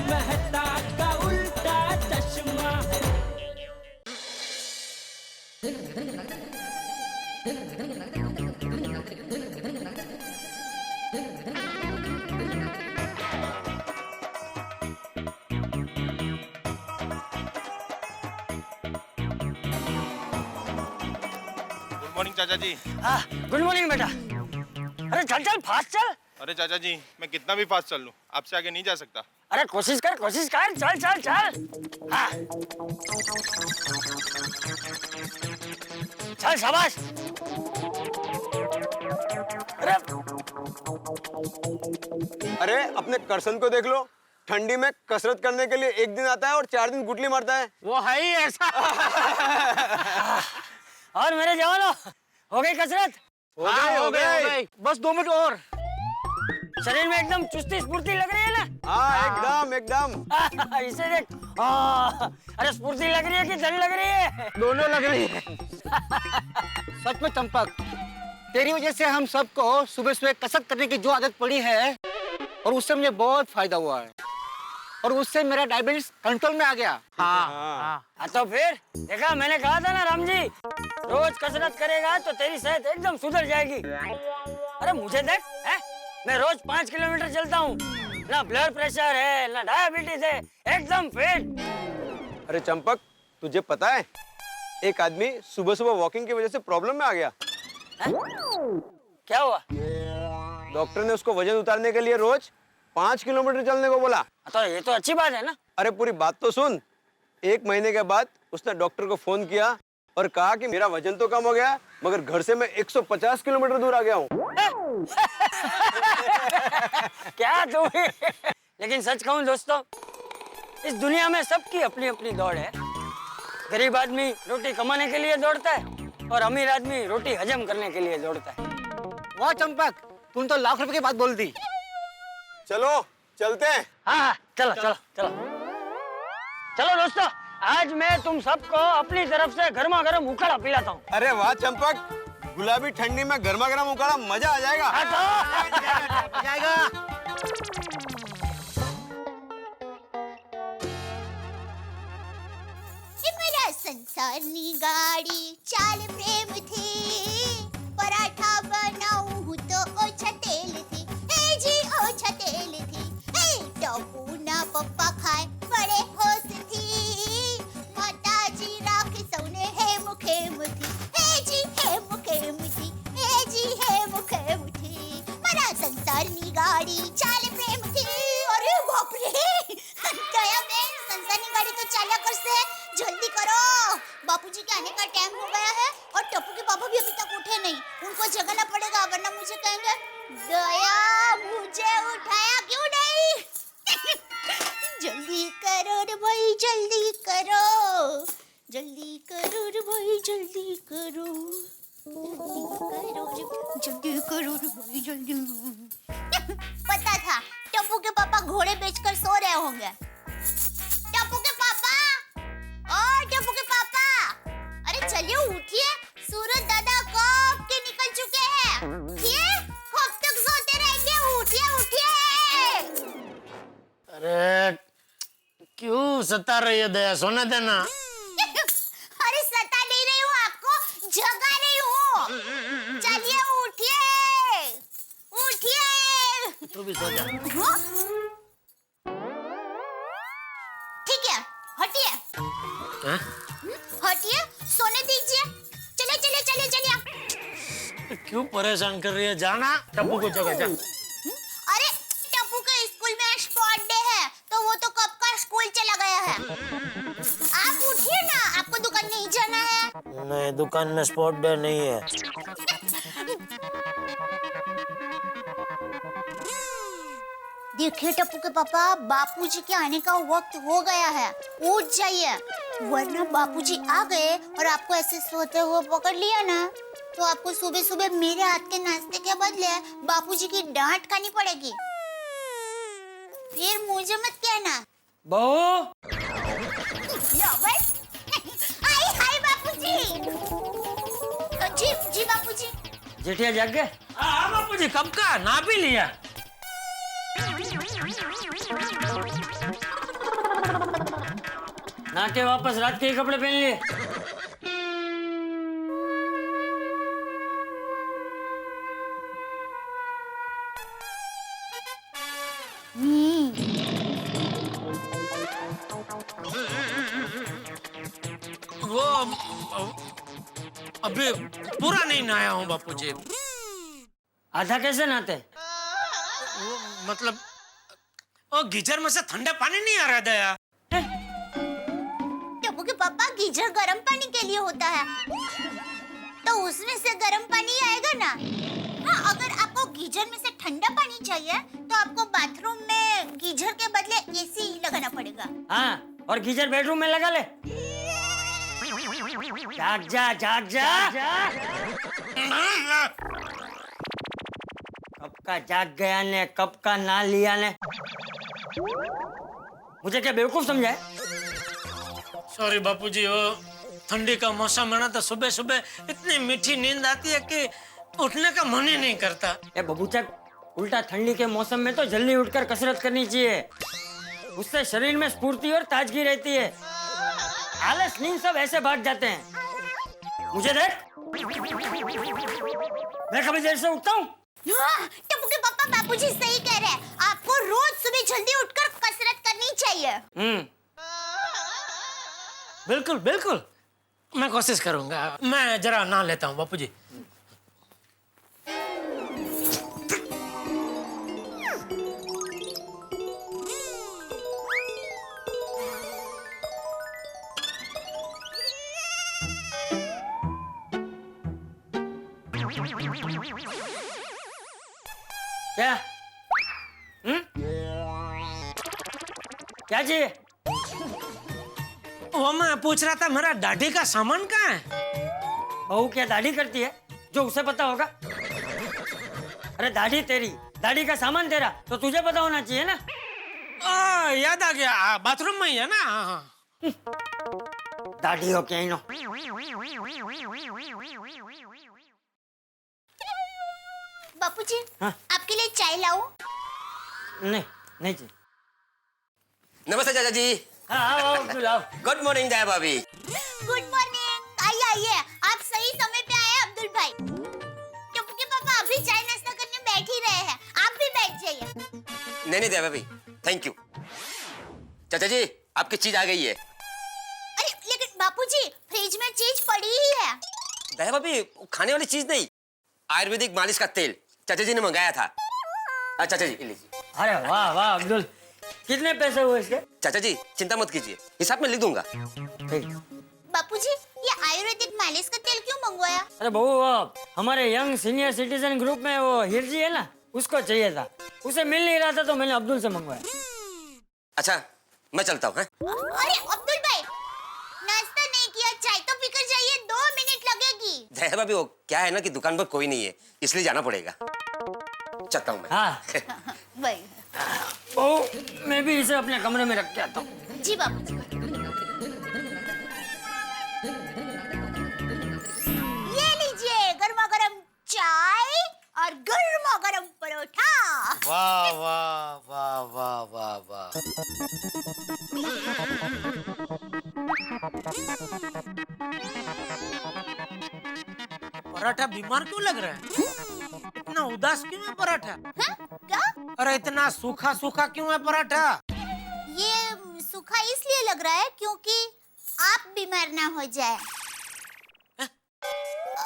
मेहता का उल्टा चश्मा। गुड मॉर्निंग चाचा जी। गुड मॉर्निंग बेटा। अरे चल चल फास्ट चल। अरे चाचा जी, मैं कितना भी फास्ट चल लूं, आपसे आगे नहीं जा सकता। अरे कोशिश कर चल चल चल। हाँ। चल शाबाश। अरे अपने करसन को देख लो, ठंडी में कसरत करने के लिए एक दिन आता है और 4 दिन गुटली मारता है। वो है ही ऐसा। और मेरे जवानों, हो गई कसरत? हो गई। बस 2 मिनट और। शरीर में एकदम चुस्ती स्फूर्ति लग रही है ना? हाँ एकदम। इसे देख। अरे स्फूर्ति लग रही है कि जंग लग रही है? दोनों लग रही है। सच में चंपक, तेरी वजह से हम सबको सुबह सुबह कसरत करने की जो आदत पड़ी है और उससे मुझे बहुत फायदा हुआ है और उससे मेरा डायबिटीज कंट्रोल में आ गया। हाँ तो फिर देखा, मैंने कहा था ना राम जी, रोज कसरत करेगा तो तेरी सेहत एकदम सुधर जाएगी। अरे मुझे देख है? मैं रोज 5 किलोमीटर चलता हूँ, ना ब्लड प्रेशर है ना डायबिटीज है, एकदम फिट। अरे चंपक, तुझे पता है एक आदमी सुबह सुबह वॉकिंग की वजह से प्रॉब्लम में आ गया। क्या हुआ? डॉक्टर ने उसको वजन उतारने के लिए रोज 5 किलोमीटर चलने को बोला। तो ये तो अच्छी बात है ना। अरे पूरी बात तो सुन। 1 महीने के बाद उसने डॉक्टर को फोन किया और कहा कि मेरा वजन तो कम हो गया, मगर घर से मैं 150 किलोमीटर दूर आ गया हूँ। क्या तू? लेकिन सच कहूँ दोस्तों, इस दुनिया में सबकी अपनी अपनी दौड़ है। गरीब आदमी रोटी कमाने के लिए दौड़ता है और अमीर आदमी रोटी हजम करने के लिए दौड़ता है। वाह चंपक, तुम तो लाख रुपए की बात बोल दी। चलो चलते हैं। हाँ चलो चलो चलो चलो दोस्तों, आज मैं तुम सबको अपनी तरफ से गर्मा गर्म उखाड़ा पिलाता हूँ। अरे वाह चंपक, गुलाबी ठंडी में गर्मा गर्म उकाड़ा, मजा आ जाएगा। आ जाएगा। मेरा संसारनी गाड़ी चाल प्रेम थी, पराठा बनाऊं तो ओछा तेल थी, हे जी ओछा तेल थी, हे टॉपू ना पप्पा खाए बड़े होश थी, माताजी राख सौने हे मुखे मुठी, हे जी हे मुखे मुठी, हे जी हे मुखे मुठी, मेरा संसारनी गाड़ी चाल प्रेम थी। अरे बाप रे, गया बेन, संसारनी गाड़ी तो चाला कर से, जल्दी करो, बापूजी के आने का टाइम हो गया है और टप्पू के पापा भी अभी तक उठे नहीं, उनको जगाना पड़ेगा वरना मुझे कहेंगे दया मुझे उठाया क्यों नहीं। जल्दी करो रे भाई, जल्दी करो, जल्दी करो रे भाई, जल्दी करो, जल्दी करो रे भाई, जल्दी। पता था टप्पू के पापा घोड़े बेचकर सो रहे होंगे। टप्पू के पापा, ओ टप्पू के पापा, अरे चलिए उठिए, सूरज दादा कब के निकल चुके हैं। उठिए, कब तक सोते रहेंगे, उठिए उठिए। अरे क्यों सता रही है दया, सोने देना। अरे सता नहीं रही हूँ आपको, जगा रही हूँ। चलिए उठिए उठिए। तू भी सो जा। ठीक है, हटिए। हटिए, सोने दीजिए। चले चले चले चलिए। क्यों परेशान कर रही है, जाना टप्पू को जगह जा। अरे टप्पू के स्कूल में स्पोर्ट डे है तो वो तो कब का स्कूल चला गया है। आप उठिए ना, आपको दुकान नहीं जाना है। नहीं, दुकान में स्पोर्ट डे नहीं है। देखिए टप्पू के पापा, बापूजी के आने का वक्त हो गया है, उठ जाइए, वरना बापूजी आ गए और आपको ऐसे सोते हुए पकड़ लिया ना तो आपको सुबह सुबह मेरे हाथ के नाश्ते के बदले बापूजी की डांट खानी पड़ेगी। फिर मुझे मत कहना। बहू, हाय हाय बापूजी। जी जी बापूजी। जेठिया जाग गए? हाँ बापूजी, कब का ना भी लिया। ना के वापस रात के ही कपड़े पहन लिए। वो अभी पूरा नहीं नहाया हूँ बापूजी। आधा कैसे नहाते? वो मतलब वो गीजर में से ठंडा पानी नहीं आ रहा दया। टप्पू के पापा गीजर गर्म पानी के लिए होता है, तो उसमें से गर्म पानी आएगा ना। हाँ, अगर आपको गीजर में से ठंडा पानी चाहिए तो आपको बाथरूम में गीजर के बदले एसी लगाना पड़ेगा। हाँ, और गीजर बेडरूम में लगा ले। जाग जा, जाग जा। कब का जाग गया ने, कब का ना लिया ने। मुझे क्या बेवकूफ समझा है? सॉरी बापूजी, वो ठंडी का मौसम है ना, तो सुबह सुबह इतनी मीठी नींद आती है कि उठने का मन ही नहीं करता। ए बबूचक, उल्टा ठंडी के मौसम में तो जल्दी उठकर कसरत करनी चाहिए। उससे शरीर में स्फूर्ति और ताजगी रहती है। आलस नींद सब ऐसे भाग जाते हैं। मुझे देख, मैं कभी देर से उठता हूँ। टप्पू के पापा बापूजी सही कह रहे हैं, आपको रोज सुबह जल्दी उठकर कसरत करनी चाहिए। बिल्कुल बिल्कुल, मैं कोशिश करूंगा। मैं जरा नहा लेता हूँ बापूजी। क्या? क्या चाहिए? वो मैं पूछ रहा था, मेरा दाढ़ी का सामान कहाँ है? बहू क्या दाढ़ी करती है जो उसे पता होगा? अरे दाढ़ी तेरी, दाढ़ी का सामान तेरा, तो तुझे पता होना चाहिए ना। याद आ गया, बाथरूम में ही है ना। हाँ। दाढ़ी हो क्या इनो? बापूजी, हाँ? आपके लिए चाय लाऊं? नहीं, नहीं चाहिए। नमस्ते चाचा जी। हाँ, आओ अब्दुल, आओ। गुड मॉर्निंग दया भाभी। Good morning. आइए आइए, आप सही समय पे आए अब्दुल भाई। टप्पू के पापा अभी चाय नाश्ता करने बैठ ही रहे हैं, आप भी बैठ जाइए। नहीं नहीं दया भाभी, थैंक यू। चाचा जी, आपकी चीज आ गई है। अरे लेकिन बापूजी, फ्रिज में चीज पड़ी ही है। दया भाभी, खाने वाली चीज नहीं, आयुर्वेदिक मालिश का तेल चाचा जी ने मंगाया था। चाचा जी लीजिए। अरे वाह वाह अब्दुल, कितने पैसे हुए इसके? चाचा जी चिंता मत कीजिए, हिसाब में लिख दूंगा। ठीक। बापूजी, ये आयुर्वेदिक मालिश का तेल क्यों मंगवाया? अरे बहू, वो हमारे यंग सीनियर सिटीजन ग्रुप में वो हिरजी है ना, उसको चाहिए था। उसे मिल नहीं रहा था तो मैंने अब्दुल से मंगवाया। अच्छा, मैं चलता हूँ। अरे अब्दुल भाई, नाश्ता नहीं किया, चाय तो पीकर जाइए, 2 मिनट लगेगी। दया भाभी, वो क्या है ना कि दुकान पर कोई नहीं है, इसलिए जाना पड़ेगा। चलता हूँ मैं। हाँ भाई। बहू, मैं भी इसे अपने कमरे में रख के आता हूँ। जी बापूजी। ये लीजिए गर्मा गर्म चाय और गर्मा गर्म परोठा। वाह वाह वाह वाह वाह वाह। पराठा बीमार क्यों लग रहा है? इतना उदास क्यों है पराठा? हाँ? क्या? अरे इतना सूखा सूखा क्यों है पराठा? ये सूखा इसलिए लग रहा है क्योंकि आप बीमार ना हो जाए।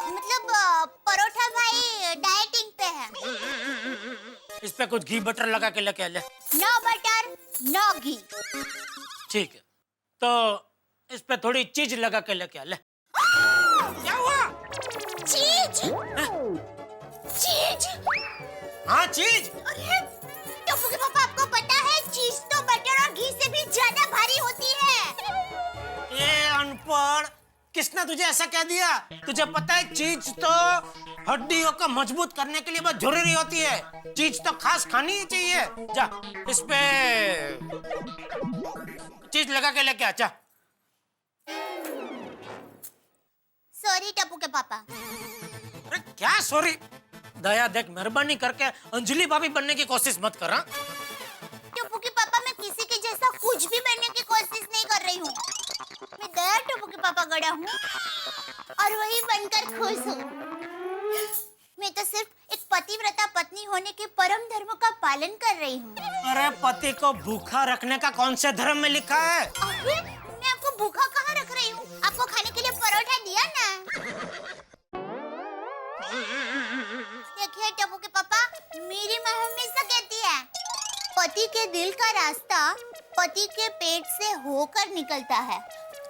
मतलब परोठा भाई डाइटिंग पे है। इस पे कुछ घी बटर लगा के लेके आ ले। नो बटर नो घी। ठीक है, तो इस पे थोड़ी चीज लगा के लेके आ ले। क्या हुआ? चीज? चीज? हाँ चीज। अरे टप्पू के पापा, आपको पता है चीज तो बटर और घी से भी ज्यादा भारी होती है। ये अनपढ़, किसने तुझे ऐसा कह दिया? तुझे पता है चीज तो हड्डियों को मजबूत करने के लिए बहुत जरूरी होती है। चीज तो खास खानी ही चाहिए। जा इस पे चीज लगा के लेके आ। जा। सॉरी टप्पू के पापा। अरे क्या सॉरी? दया देख, मेहरबानी करके अंजलि भाभी बनने की कोशिश मत कर। टप्पू के पापा, मैं किसी के जैसा कुछ भी बनने की कोशिश नहीं कर रही हूँ। बड़ा हूँ और वही बनकर खुश हूँ। मैं तो सिर्फ एक पतिव्रता पत्नी होने के परम धर्म का पालन कर रही हूँ। अरे पति को भूखा रखने का कौन से धर्म में लिखा है? अरे मैं आपको भूखा कहाँ रख रही हूँ? आपको खाने के लिए परोठा दिया ना। देखिए टप्पू के पापा, मेरी माँ हमेशा कहती है पति के दिल का रास्ता पति के पेट से होकर निकलता है।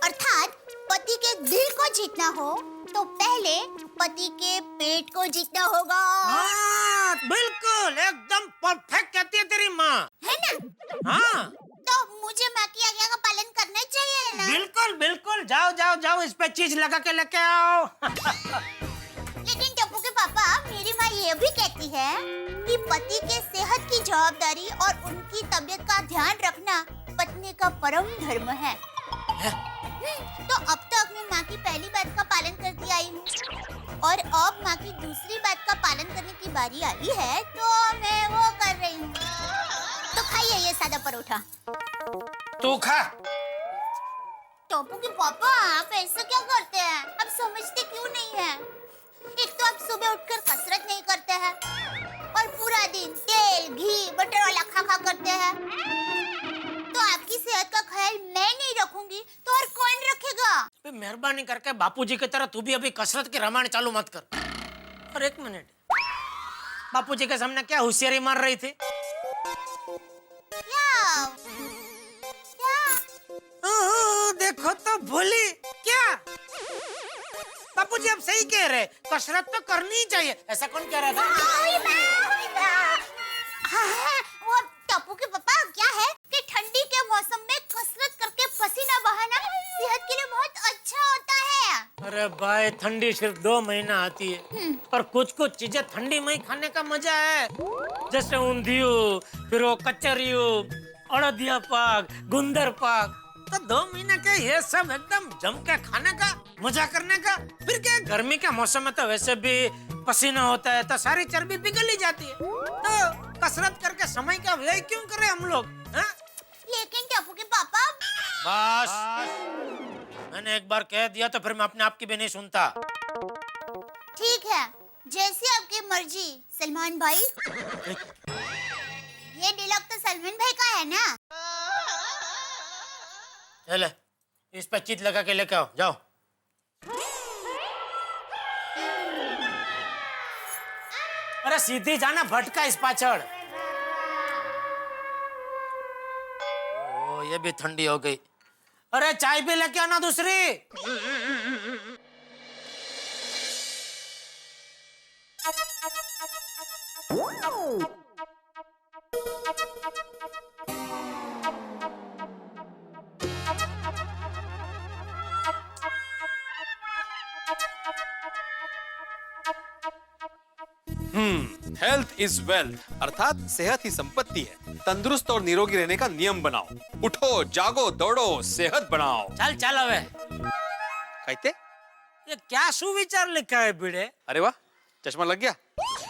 अर्थात पति के दिल को जीतना हो तो पहले पति के पेट को जीतना होगा। हाँ, बिल्कुल एकदम परफेक्ट कहती है तेरी माँ, है ना? हाँ तो मुझे माँ की आज्ञा का पालन करना चाहिए ना? बिल्कुल बिल्कुल, जाओ जाओ जाओ, इस पे चीज लगा के लेके आओ। लेकिन टप्पू के पापा, मेरी माँ ये भी कहती है कि पति के सेहत की जवाबदारी और उनकी तबीयत का ध्यान रखना पत्नी का परम धर्म है। तो अब तक मैं माँ की पहली बात का पालन करती आई हूँ और अब माँ की दूसरी बात का पालन करने की बारी आई है तो मैं वो कर रही हूँ। तो खाइए ये सादा परोठा। तू खा। टप्पू के पापा, आप ऐसा क्या करते हैं? आप समझते क्यों नहीं है? एक तो आप सुबह उठकर कसरत नहीं करते हैं और पूरा दिन तेल घी बटर वाला खा करते हैं। तो आपकी सेहत का ख्याल मैं नहीं रखूंगी तो और कौन रखेगा? मेहरबानी करके बापूजी की तरह तू भी अभी कसरत की रामायण चालू मत कर। और एक मिनट, बापूजी के सामने क्या होशियारी मार रही थी? क्या? देखो तो भोली क्या? बापूजी अब सही कह रहे, कसरत तो करनी ही चाहिए। ऐसा कौन कह रहा था? वो टप्पू के पापा, क्या है कि ठंडी के मौसम में कसरत करके पसीना बहाना सेहत के लिए बहुत अच्छा होता है। अरे भाई, ठंडी सिर्फ 2 महीना आती है और कुछ कुछ चीजें ठंडी में ही खाने का मजा है। जैसे ऊंधियो, फिर वो कचरियो, अड़दिया पाक, गुंदर पाक। तो 2 महीने के ये सब एकदम जम के खाने का, मजा करने का। फिर क्या, गर्मी के मौसम में तो वैसे भी पसीना होता है तो सारी चर्बी पिघल ही जाती है। तो कसरत करके समय का व्यय क्यों करें हम लोग? लेकिन टप्पू के पापा, बस मैंने एक बार कह दिया तो फिर मैं अपने आप की भी नहीं सुनता। ठीक है, जैसे आपकी मर्जी सलमान भाई। ये डिलॉग तो सलमान भाई का है ना? ले, इस पे चीज लगा के लेके आओ, जाओ। अरे सीधी जाना, भटका इस पाछड़। ओ, ये भी ठंडी हो गई। अरे चाय भी लेके आना दूसरी। हेल्थ इज वेल्थ, अर्थात सेहत ही संपत्ति है। तंदुरुस्त और निरोगी रहने का नियम बनाओ। उठो, जागो, दौड़ो, सेहत बनाओ। चल चल अबे। कहते ये क्या सुविचार लिखा है बिड़े? अरे वाह, चश्मा लग गया।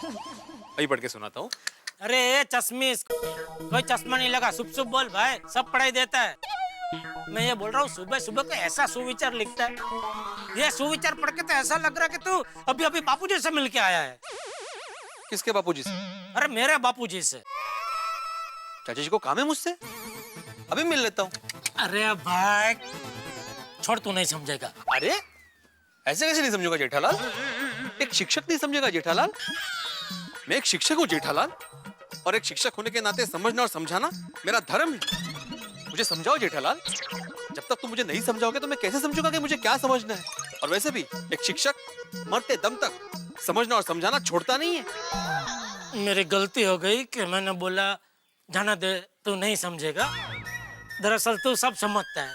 वही पढ़ के सुनाता हूँ। अरे चश्मिश, कोई चश्मा नहीं लगा। शुभ शुभ बोल भाई, सब पढ़ाई देता है। मैं ये बोल रहा हूँ, सुबह सुबह को ऐसा सुविचार लिखता है। ये सुविचार पढ़ के तो ऐसा लग रहा है कि तू अभी अभी बापूजी से मिल के आया है। किसके बापूजी से? अरे मेरे बापूजी से। चाचा जी को काम है मुझसे, अभी मिल लेता हूँ। अरे भाई छोड़, तू नहीं समझेगा। अरे ऐसे कैसे नहीं समझूंगा जेठालाल? एक शिक्षक नहीं समझेगा जेठालाल? मैं एक शिक्षक हूँ जेठालाल, और एक शिक्षक होने के नाते समझना और समझाना मेरा धर्म है। मुझे समझाओ जेठालाल। जब तक तुम मुझे नहीं समझाओगे तो मैं कैसे समझूंगा कि मुझे क्या समझना है? और वैसे भी एक शिक्षक मरते दम तक समझना और समझाना छोड़ता नहीं है। मेरी गलती हो गई कि मैंने बोला जाना दे, तू नहीं समझेगा। दरअसल तू सब समझता है,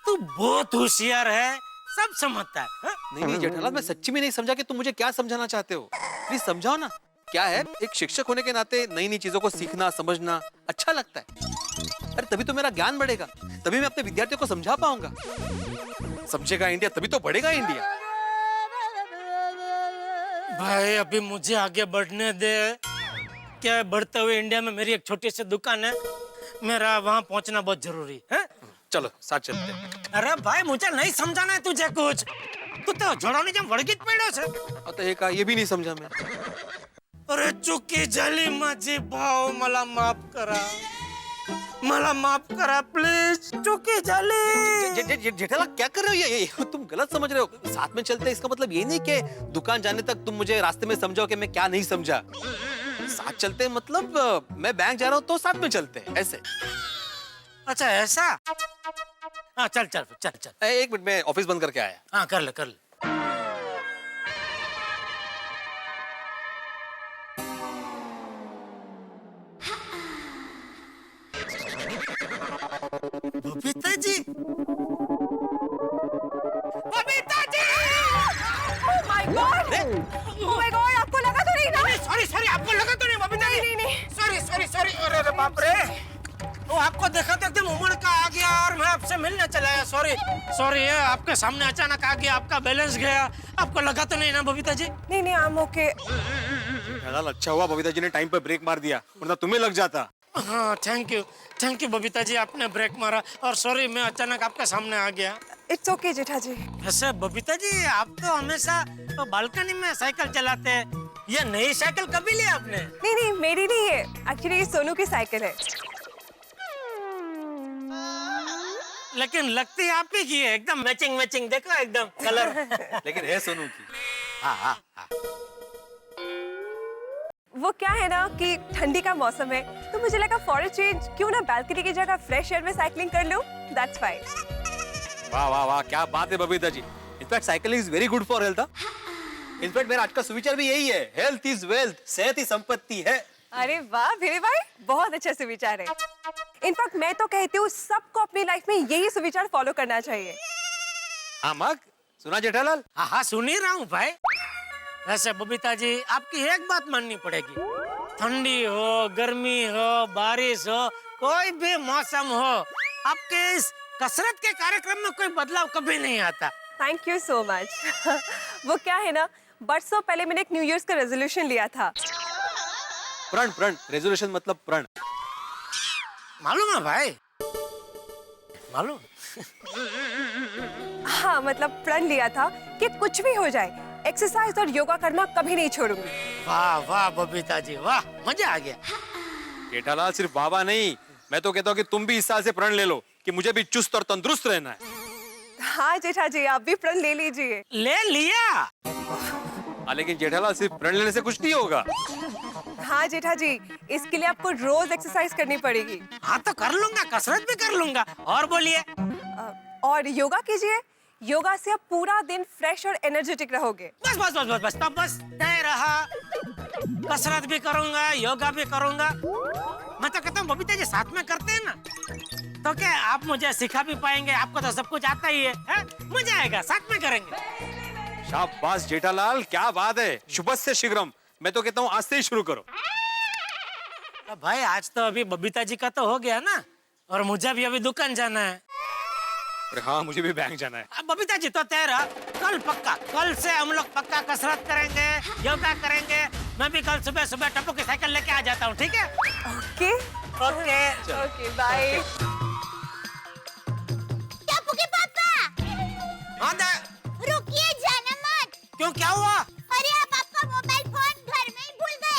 तू बहुत होशियार है, सब समझता है। हा? नहीं जेठालाल, मैं सच्ची में नहीं समझा कि तुम मुझे क्या समझाना चाहते हो। प्लीज समझाओ ना। क्या है, एक शिक्षक होने के नाते नई नई चीजों को सीखना समझना अच्छा लगता है। अरे तभी तो मेरा ज्ञान बढ़ेगा, तभी मैं अपने विद्यार्थियों को समझा पाऊंगा। समझेगा इंडिया तभी तो बढ़ेगा इंडिया। भाई अभी मुझे आगे बढ़ने दे। क्या बढ़ते हुए इंडिया में मेरी एक छोटी सी दुकान है, मेरा वहां पहुंचना बहुत जरूरी है। चलो साथ चलते हैं। अरे भाई मुझे नहीं समझाना है तुझे कुछ, तू तो जोड़ोनी जम वड़गीत पड़ो छे। आता हे का ये भी नहीं समझा मैं। अरे चुकी झाली माझी भाव, मला माफ करा, मला माफ करा प्लीज, चुकी झाली। जेठालाल क्या कर रहे हो ये तुम गलत समझ रहे हो। साथ में चलते हैं इसका मतलब ये नहीं कि दुकान जाने तक तुम मुझे रास्ते में समझाओ कि मैं क्या नहीं समझा। साथ चलते हैं मतलब मैं बैंक जा रहा हूँ तो साथ में चलते हैं ऐसे। अच्छा ऐसा, हाँ चल चल चल चल। एक मिनट मैं ऑफिस बंद करके आया। हाँ कर ले कर ले। Babita ji, Babita ji! Oh my God! Oh my God! आपको लगा तो नहीं ना? सॉरी सॉरी, आपको लगा तो नहीं बबीता जी? नहीं, नहीं। सॉरी सॉरी सॉरी, अरे बाप रे, वो आपको देखा तो एकदम उमड़ का आ गया और मैं आपसे मिलने चला आया। सॉरी सॉरी, ये आपके सामने अचानक आ गया, आपका बैलेंस गया, आपको लगा तो नहीं ना बबीता जी? नहीं नहीं, I'm okay. जेठालाल अच्छा हुआ बबीता जी ने टाइम पर ब्रेक मार दिया, वरना तुम्हें लग जाता। हाँ थैंक यू बबीता जी, आपने ब्रेक मारा और सॉरी मैं अचानक आपके सामने आ गया। It's okay जेठा जी। ऐसे बबीता जी आप तो हमेशा तो बालकनी में साइकिल चलाते हैं, ये नई साइकिल कभी ली आपने? नहीं नहीं, मेरी नहीं है, एक्चुअली ये सोनू की साइकिल है। लेकिन लगती आप ही की है, एकदम मैचिंग मैचिंग, देखो एकदम कलर। लेकिन है सोनू की। हाँ हाँ हाँ। वो क्या है ना कि ठंडी का मौसम है तो मुझे लगा फॉर अ चेंज क्यों ना बालकनी की जगह फ्रेश एयर में साइकिलिंग कर लूं। That's fine. वाह वाह वाह क्या बात है Babita ji. In fact cycling is very good for health. In fact मेरा आज का सुविचार भी यही है, हेल्थ इज वेल्थ, सेहत ही संपत्ति है। अरे वाह मेरे भाई, बहुत अच्छा सुविचार है। इनफैक्ट मैं तो कहती हूँ सबको अपनी लाइफ में यही सुविचार फॉलो करना चाहिए। हाँ मग सुना जेठालाल? हाँ हाँ सुन ही रहा हूँ भाई। वैसे बबीता जी आपकी एक बात माननी पड़ेगी, ठंडी हो गर्मी हो बारिश हो कोई भी मौसम हो, आपके इस कसरत के कार्यक्रम में कोई बदलाव कभी नहीं आता। Thank you so much. वो क्या है ना, बरसों पहले मैंने एक न्यू ईयर्स का रेजोल्यूशन लिया था। प्रण प्रण, रेजोल्यूशन मतलब प्रण। मालूम है भाई, मालूम। हाँ मतलब प्रण लिया था कि कुछ भी हो जाए एक्सरसाइज और योगा करना कभी नहीं छोड़ूंगी। वाह वाह बबीता जी वाह, मजा आ गया। जेठालाल सिर्फ बाबा नहीं, मैं तो कहता हूँ कि तुम भी इस साल से प्रण ले लो कि मुझे भी चुस्त और तंदुरुस्त रहना है। हाँ जेठा जी आप भी प्रण ले लीजिए। ले लिया। हाँ लेकिन जेठालाल सिर्फ प्रण लेने से कुछ नहीं होगा। हाँ जेठा जी, इसके लिए आपको रोज एक्सरसाइज करनी पड़ेगी। हाँ तो कर लूंगा, कसरत भी कर लूंगा। और बोलिए। और योगा कीजिए, योगा से आप पूरा दिन फ्रेश और एनर्जेटिक रहोगे। बस बस बस बस बस तब बस तय रहा, कसरत भी करूंगा योगा भी करूंगा। मैं तो कहता हूँ बबीता जी साथ में करते हैं ना, तो क्या आप मुझे सिखा भी पाएंगे, आपको तो सब कुछ आता ही है? मजा आएगा, साथ में करेंगे। शाबाश जेठालाल क्या बात है, शुभस्य शीघ्रम। मैं तो कहता हूँ आज से ही शुरू करो। तो भाई आज तो अभी बबीता जी का तो हो गया ना, और मुझे भी अभी दुकान जाना है। अरे हाँ मुझे भी बैंक जाना है। अब बबीता जी तो तय रहा, कल पक्का, कल से हम लोग पक्का कसरत करेंगे योगा करेंगे। मैं भी कल सुबह सुबह टप्पू की साइकिल लेके आ जाता हूँ, ठीक है? Okay okay okay bye. Tappu के पापा हाँ दे। रुकिए, जाना मत। क्यों क्या हुआ? अरे आप आपका मोबाइल फोन घर में ही भूल गए।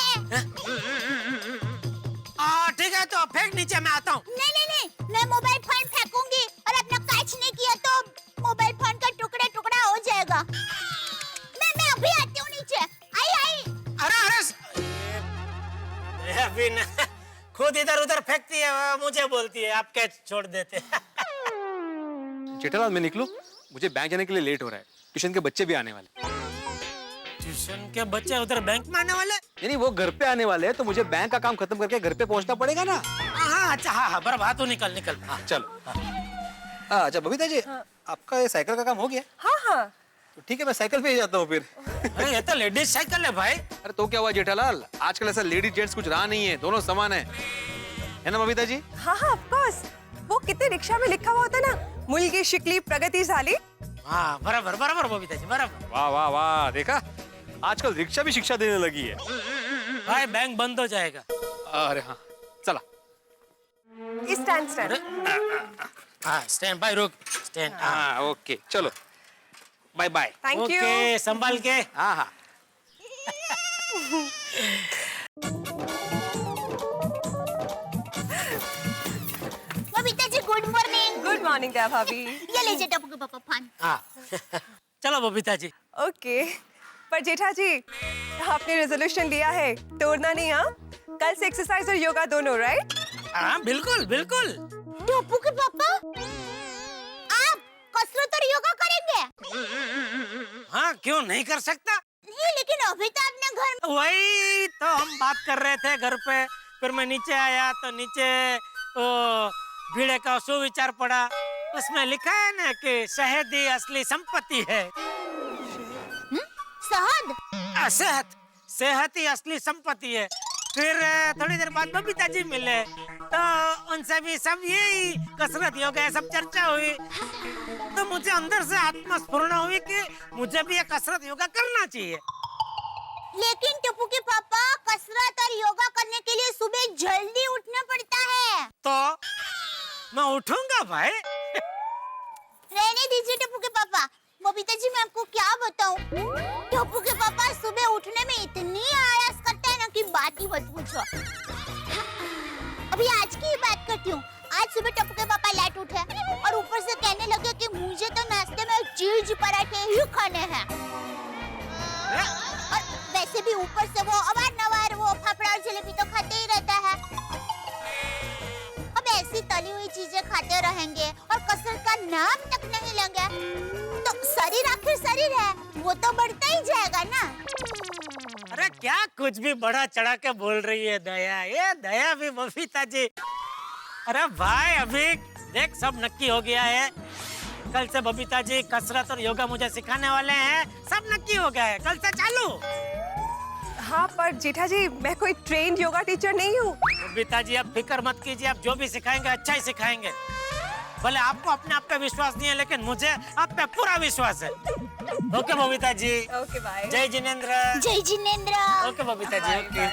ठीक है तो फेंक नीचे, मैं आता हूँ। नहीं नहीं नहीं, मैं मोबाइल फोन फेंकूंगी और अपना कैच नहीं किया तो मोबाइल फोन का टुकड़ा टुकड़ा हो जाएगा। मैं अभी आती हूँ नीचे। आई आई। अरे अरे अभी न, खुद इधर उधर फेंकती है, मुझे बोलती है आप कैच छोड़ देते। जेठालाल मैं निकलूं, मुझे बैंक जाने के लिए लेट हो रहा है, ट्यूशन के बच्चे भी आने वाले। ट्यूशन के बच्चे उधर बैंक में आने वाले? नहीं वो घर पे आने वाले हैं, तो मुझे बैंक का काम खत्म करके घर पे पहुंचना पड़ेगा ना। हाँ अच्छा हाँ बराबर, हाँ तू निकल निकल। हाँ चलो। अच्छा बबीता जी आपका ये साइकिल का काम हो गया? हाँ हाँ तो ठीक है मैं साइकिल पे ही जाता हूँ फिर। अरे ये तो लेडीज साइकिल है भाई। अरे तो क्या हुआ जेठालाल, आजकल ऐसा लेडीज जेंट्स कुछ रहा नहीं है, दोनों समान है ना बबीता जी? हाँ हाँ ऑफ कोर्स। वो कितने रिक्शा में लिखा हुआ होता है ना, मुलगी शिकली प्रगति झाली। हाँ बराबर बराबर बबीता जी बराबर। वाह वाह वाह, देखा आजकल रिक्शा भी शिक्षा देने लगी है। भाई बैंक बंद हो जाएगा। अरे हाँ चला। Stand stand. हाँ स्टैंड बाय रुक स्टैंड हाँ ओके चलो bye bye thank you okay संभाल के हाँ हाँ Babita ji good morning. Good morning Daya भाभी ये लीजिए टप्पू के पापा पान। हाँ चलो बबीता जी ओके पर जेठा जी आपने रेजोल्यूशन लिया है तोड़ना नहीं हाँ कल से एक्सरसाइज और योगा दोनों राइट हाँ बिल्कुल बिल्कुल टप्पू के पापा आप कसरत और योगा करेंगे? हाँ क्यों नहीं कर सकता नहीं लेकिन अभी तो आपने घर में वही तो हम बात कर रहे थे घर पे फिर मैं नीचे आया तो नीचे वो भीड़े का सुविचार पड़ा उसमें लिखा है ना कि शहद ही असली संपत्ति है शहद सेहत सेहत ही असली संपत्ति है फिर थोड़ी देर बाद बबीता जी मिले तो उनसे भी सब यही कसरत योगा सब चर्चा हुई तो मुझे अंदर से आत्मस्फुरण हुई कि मुझे भी ये कसरत योगा करना चाहिए लेकिन टप्पू के पापा कसरत और योगा करने के लिए सुबह जल्दी उठना पड़ता है। तो मैं उठूंगा भाई रहने दीजिए टप्पू के पापा। बबीता जी मैं आपको क्या बताऊं टप्पू के पापा सुबह उठने में इतनी आलस करते हैं ना कि बात ही मत पूछो। अभी आज की ही बात करती हूँ। आज सुबह टप्पू के पापा लेट उठे और ऊपर से कहने लगे कि मुझे तो नाश्ते में चीज पराठे ही खाने हैं और वैसे भी ऊपर से वो अवार-नवार वो फाफड़ा और जलेबी तो खाते ही रहता है। अब ऐसी तली हुई चीजें खाते रहेंगे और कसरत का नाम तक नहीं लेंगे तो शरीर आखिर शरीर है वो तो बढ़ता ही जाएगा ना। अरे क्या कुछ भी बड़ा चढ़ा के बोल रही है दया ये दया भी बबीता जी। अरे भाई अभी देख सब नक्की हो गया है कल से बबीता जी कसरत और योगा मुझे सिखाने वाले हैं सब नक्की हो गया है कल से चालू। हाँ पर जेठा जी मैं कोई ट्रेन्ड योगा टीचर नहीं हूँ बबीता जी आप फिक्र मत कीजिए आप जो भी सिखाएंगे अच्छा ही सिखाएंगे भले आपको अपने आप पे विश्वास नहीं है लेकिन मुझे आप पे पूरा विश्वास है। Okay Babita ji okay bye जय जिनेंद्र जय जिनेंद्र। ओके बबीता जी ओके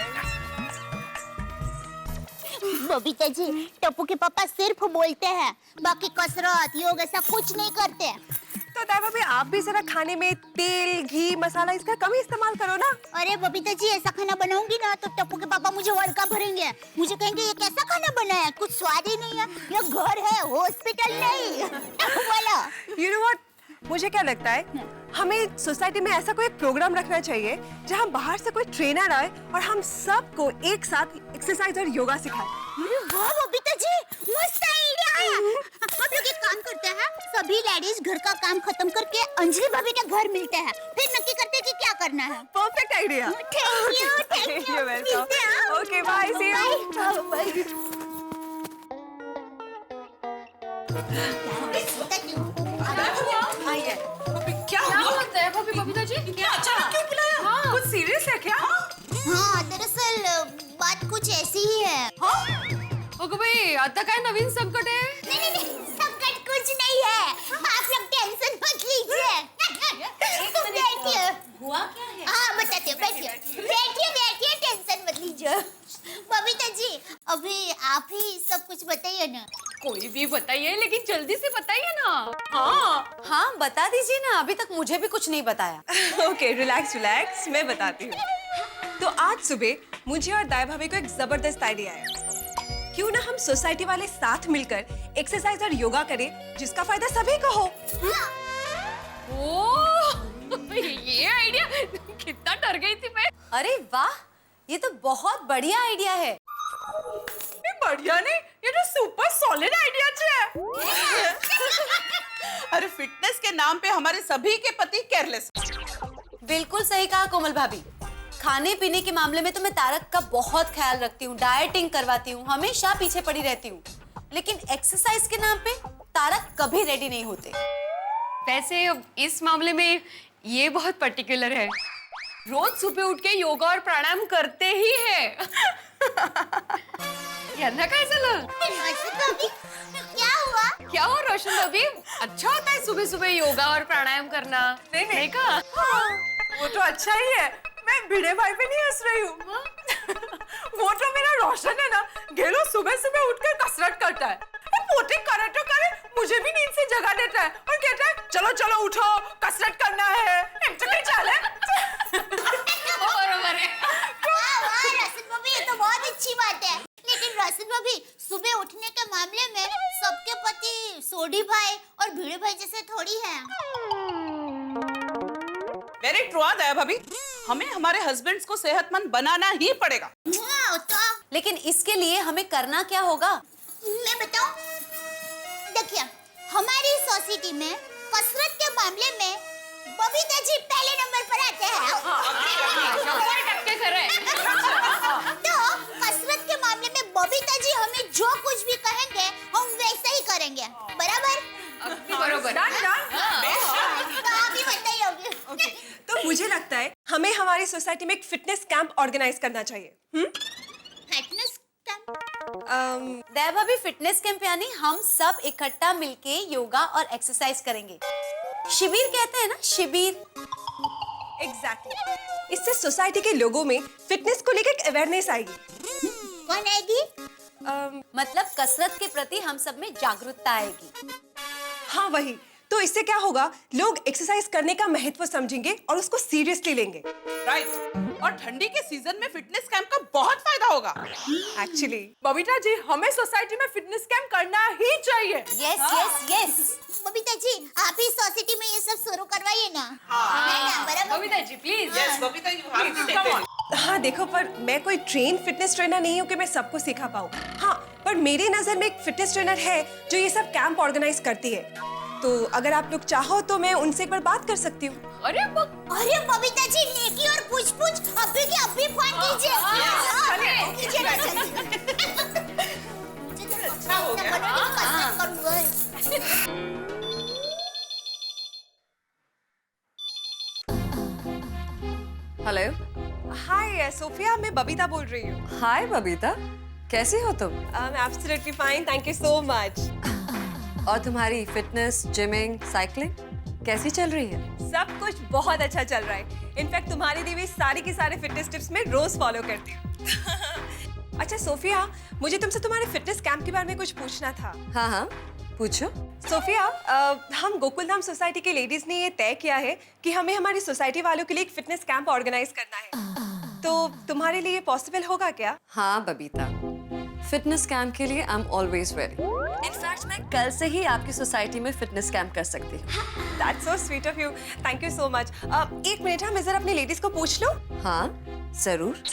बबीता जी टप्पू के पापा सिर्फ बोलते हैं बाकी कसरत योग ऐसा कुछ नहीं करते। तो दया भाभी आप भी जरा खाने में तेल घी मसाला इसका कम ही इस्तेमाल करो ना। अरे बबीता जी ऐसा खाना बनाऊंगी ना तो टप्पू के पापा मुझे वर्का भरेंगे मुझे कहेंगे ये कैसा खाना बना है कुछ स्वाद ही नहीं है ये घर है हॉस्पिटल नहीं। बोलो You know what? मुझे क्या लगता है हमें सोसाइटी में ऐसा कोई प्रोग्राम रखना चाहिए जहां बाहर से कोई ट्रेनर आए और हम सबको एक साथ एक्सरसाइज और योगा सिखाए। अरे वाह बबीता जी मस्त आइडिया है। हम लोग एक काम करते हैं सभी लेडीज घर का काम खत्म करके अंजलि भाभी के घर मिलते हैं फिर नक्की करते हैं कि क्या करना है। Perfect idea. Thank you welcome. Okay bye see you. क्या होता है बबीता जी क्या अचानक क्यों बुलाया हाँ। कुछ सीरियस है क्या हाँ दरअसल बात कुछ ऐसी ही है। अगं बाई आता काय नवीन संकट है नहीं संकट कुछ नहीं है आप लोग टेंशन मत लीजिए। तुम बैठिए हुआ क्या है हाँ बताते बैठिए टेंशन मत लीजिए। बबीता जी अभी आप ही सब कुछ बताइए ना। कोई भी बताइए लेकिन जल्दी से बताइए ना। हाँ बता दीजिए ना अभी तक मुझे भी कुछ नहीं बताया। ओके रिलैक्स रिलैक्स मैं बताती हूँ। तो आज सुबह मुझे और दाई भाभी को एक जबरदस्त आइडिया आया क्यों ना हम सोसाइटी वाले साथ मिलकर एक्सरसाइज और योगा करें जिसका फायदा सभी को हो। ओह ये आइडिया कितना डर गई थी मैं। अरे वाह ये तो बहुत बढ़िया आइडिया है। बढ़िया नहीं ये तो सुपर सॉलिड आइडिया है। अरे फिटनेस के नाम पे हमारे सभी के पति केयरलेस। बिल्कुल सही कहा कोमल भाभी खाने पीने के मामले में तो मैं तारक का बहुत ख्याल रखती हूँ डाइटिंग करवाती हूँ हमेशा पीछे पड़ी रहती हूँ लेकिन एक्सरसाइज के नाम पे तारक कभी रेडी नहीं होते। वैसे इस मामले में ये बहुत पर्टिकुलर है रोज सुबह उठ के योगा और प्राणायाम करते ही है। यांना काय झालं क्या हुआ क्या हो रोशन भाभी अच्छा होता है सुबह सुबह योगा और प्राणायाम करना नहीं का वो तो अच्छा ही है मैं भिड़े भाई पे नहीं हंस रही हूँ। वो तो मेरा रोशन है ना गेलो सुबह सुबह उठकर कसरत करता है मोटे कराटे करे मुझे भी नींद से जगा देता है और कहता है चलो चलो उठो कसरत करना है। चले बरोबर है। वाह वाह रसन भाभी, ये तो बहुत अच्छी बात है। लेकिन रसन भाभी, सुबह उठने के मामले में सबके पति सोडी भाई और भिड़े भाई जैसे थोड़ी हैं। वेरी ट्रू दया भाभी, हमें हमारे हस्बैंड्स को सेहतमंद बनाना ही पड़ेगा। तो लेकिन इसके लिए हमें करना क्या होगा? मैं बताऊं, देखिए हमारी सोसाइटी में कसरत के मामले में बबीता जी पहले नंबर पर आते हैं। तो कसरत के मामले में बबीता जी हमें जो कुछ भी कहेंगे हम वैसा ही करेंगे, बराबर? बरोबर। तो आप ही बताइए अभी। तो मुझे लगता है हमें हमारी सोसाइटी में एक फिटनेस कैंप ऑर्गेनाइज करना चाहिए। Fitness camp? दया भाभी, फिटनेस कैंप यानी हम सब इकट्ठा मिलके योगा और एक्सरसाइज करेंगे। शिविर कहते हैं ना, शिविर। एग्जैक्टली। इससे सोसाइटी के लोगों में फिटनेस को लेकर एक अवेयरनेस आएगी। कौन आएगी? मतलब कसरत के प्रति हम सब में जागरूकता आएगी। हाँ वही। तो इससे क्या होगा, लोग एक्सरसाइज करने का महत्व समझेंगे और उसको सीरियसली लेंगे। राइट। और ठंडी के सीजन में फिटनेस कैंप का बहुत फायदा होगा। एक्चुअली बबीता जी, हमें सोसाइटी में फिटनेस कैंप करना ही चाहिए। Yes yes yes. Babita ji, आप ही सोसाइटी में ये सब शुरू करवाइए ना। बबीता जी प्लीज। बबीता जी, हाँ देखो, पर मैं कोई ट्रेन फिटनेस ट्रेनर नहीं हूँ कि मैं सबको सिखा पाऊँ। हाँ, पर मेरी नजर में एक फिटनेस ट्रेनर है जो ये सब कैंप ऑर्गेनाइज करती है। तो अगर आप लोग चाहो तो मैं उनसे एक बार बात कर सकती हूँ। अरे बबीता जी, नेकी और पूछ अभी के अभी फोन कीजिए। कीजिए ना जल्दी। अच्छा हो गया। हेलो। हाय सोफिया, मैं बबीता बोल रही हूँ। हाय बबीता, कैसी हो तुम? I'm absolutely fine, thank you so much. और तुम्हारी फिटनेस, जिमिंग, साइकिलिंग कैसी चल रही है? सब कुछ बहुत अच्छा चल रहा है। इनफैक्ट तुम्हारी दी हुई सारी की सारी फिटनेस टिप्स मैं रोज फॉलो करती हूँ। अच्छा सोफिया, मुझे तुमसे तुम्हारे फिटनेस कैंप के बारे में कुछ पूछना था। हाँ हाँ, पूछो। सोफिया, हम गोकुलधाम सोसाइटी के लेडीज ने ये तय किया है कि हमें हमारी सोसाइटी वालों के लिए एक फिटनेस कैंप ऑर्गेनाइज करना है। तो तुम्हारे लिए पॉसिबल होगा क्या? हाँ बबीता, फिटनेस कैंप के लिए I am always ready. In fact मैं कल से ही आपकी सोसाइटी में फिटनेस कैंप कर सकती हूँ। That's so sweet of you. Thank you so much. एक मिनट, मैं जरा अपनी लेडीज को पूछ लूं। हाँ जरूर।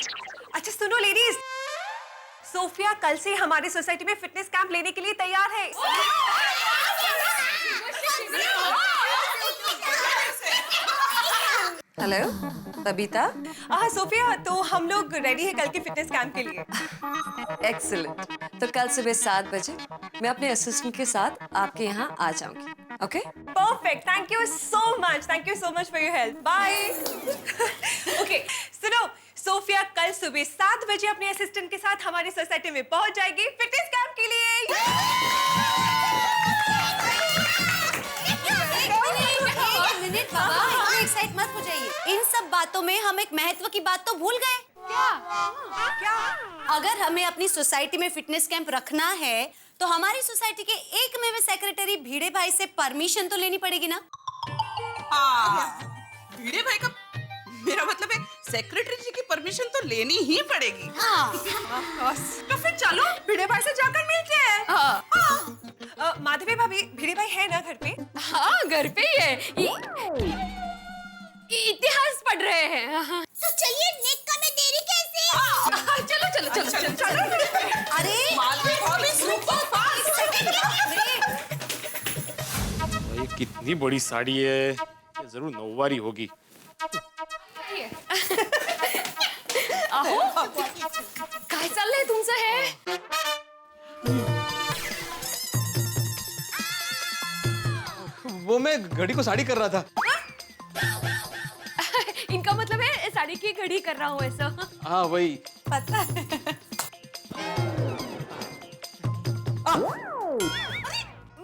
अच्छा सुनो लेडीज, सोफिया कल से हमारी सोसाइटी में फिटनेस कैंप लेने के लिए तैयार है। हेलो बबीता। हाँ सोफिया, तो हम लोग रेडी है कल के फिटनेस कैंप के लिए। एक्सीलेंट। तो कल सुबह 7 बजे मैं अपने असिस्टेंट के साथ आपके यहाँ आ जाऊंगी। Okay? Perfect, thank you so much for your help. Bye. Okay सुनो, सोफिया कल सुबह 7 बजे अपने असिस्टेंट के साथ हमारी सोसाइटी में पहुंच जाएगी फिटनेस कैंप के लिए। मिनट बाबा, इतने एक्साइट मत हो जाइए। इन सब बातों में हम एक महत्व की बात तो भूल गए। क्या? अगर हमें अपनी सोसाइटी में फिटनेस कैंप रखना है तो हमारी सोसाइटी के एकमेव सेक्रेटरी भिड़े भाई से परमिशन तो लेनी पड़ेगी ना? भिड़े भाई का, मेरा मतलब है सेक्रेटरी जी की परमिशन तो लेनी ही पड़ेगी। तो फिर चलो भिड़े भाई से जाकर मिलते हैं। माधवी भाभी, भिड़े भाई है ना घर पे? हाँ घर पे ही है, इतिहास पढ़ रहे हैं। तो चलिए, नेक्का में देरी कैसे? चलो। अरे ये कितनी बड़ी साड़ी है, ये जरूर नौवारी होगी। आहो, काय चाललंय तुमचं हे? वो मैं घड़ी को साड़ी कर रहा था। इनका मतलब है साड़ी की घड़ी कर रहा हूँ ऐसा। हाँ वही। पता है।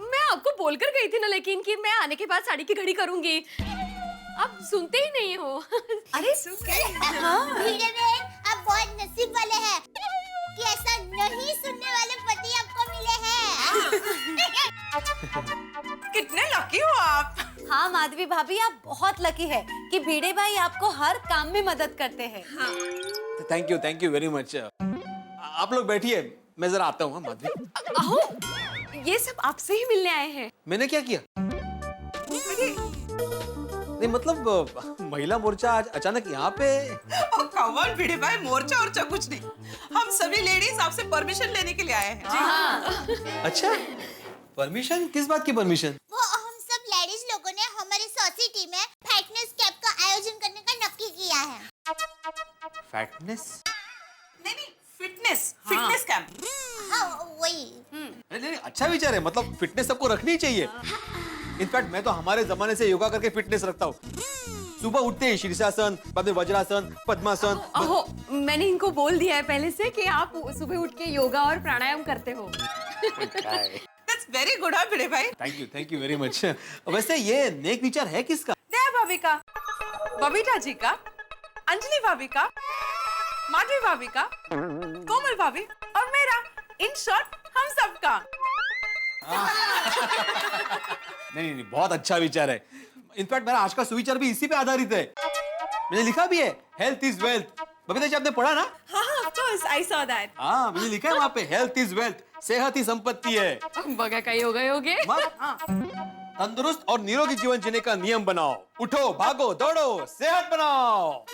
मैं आपको बोलकर गई थी ना लेकिन कि मैं आने के बाद साड़ी की घड़ी करूंगी, आप सुनते ही नहीं हो। अरे भिड़े भाई, आप बहुत नसीब वाले हैं कि ऐसा नहीं सुनने वाले पति आपको मिले हैं। कितने लकी हो आप। हाँ माधवी भाभी, आप बहुत लकी है कि भिड़े भाई आपको हर काम में मदद करते हैं। Thank you very much. आप लोग बैठिए, मैं जरा आता हूँ। माधवी, अहो, ये सब आपसे ही मिलने आए हैं। मैंने क्या किया? नहीं मतलब महिला मोर्चा आज अचानक यहाँ पे। कौन भिड़े भाई, मोर्चा और कुछ नहीं, हम सभी लेडीज आपसे परमिशन लेने के लिए आए हैं। जी हाँ। अच्छा, परमिशन? किस बात की परमिशन? वो हम सब लेडीज लोगों ने हमारी सोसाइटी में फिटनेस कैंप का आयोजन करने का नक्की किया है। फैटनेस? नहीं, फिटनेस कैंप। हाँ वही। नहीं, अच्छा विचार है। मतलब फिटनेस सबको रखनी चाहिए। इनफैक्ट मैं तो हमारे जमाने से योगा करके फिटनेस रखता हूँ। सुबह उठते ही शीर्षासन, बाद में वज्रासन, पद्मासन। अहो, मैंने इनको बोल दिया है पहले से कि आप सुबह उठ के योगा और प्राणायाम करते हो। That's very good, हाँ भिड़े भाई। Thank you very much. वैसे ये नेक विचार है किसका? दया भाभी का, बबीता जी का, अंजलि भाभी का, माधवी भाभी का, कोमल भाभी और मेरा। इन शॉर्ट हम सबका। नहीं, बहुत अच्छा विचार है। इनफैक्ट मेरा आज का सुविचार भी इसी पे आधारित है। मैंने लिखा भी है, health is wealth. Babita ji, आपने पढ़ा ना? हाँ, of course, I saw that. हाँ, मैंने लिखा है वहाँ पे, हेल्थ इज वेल्थ, सेहत ही संपत्ति है। बगा का योगा योगे। तंदुरुस्त और निरोगी जीवन जीने का नियम बनाओ। उठो, भागो, दौड़ो, सेहत बनाओ।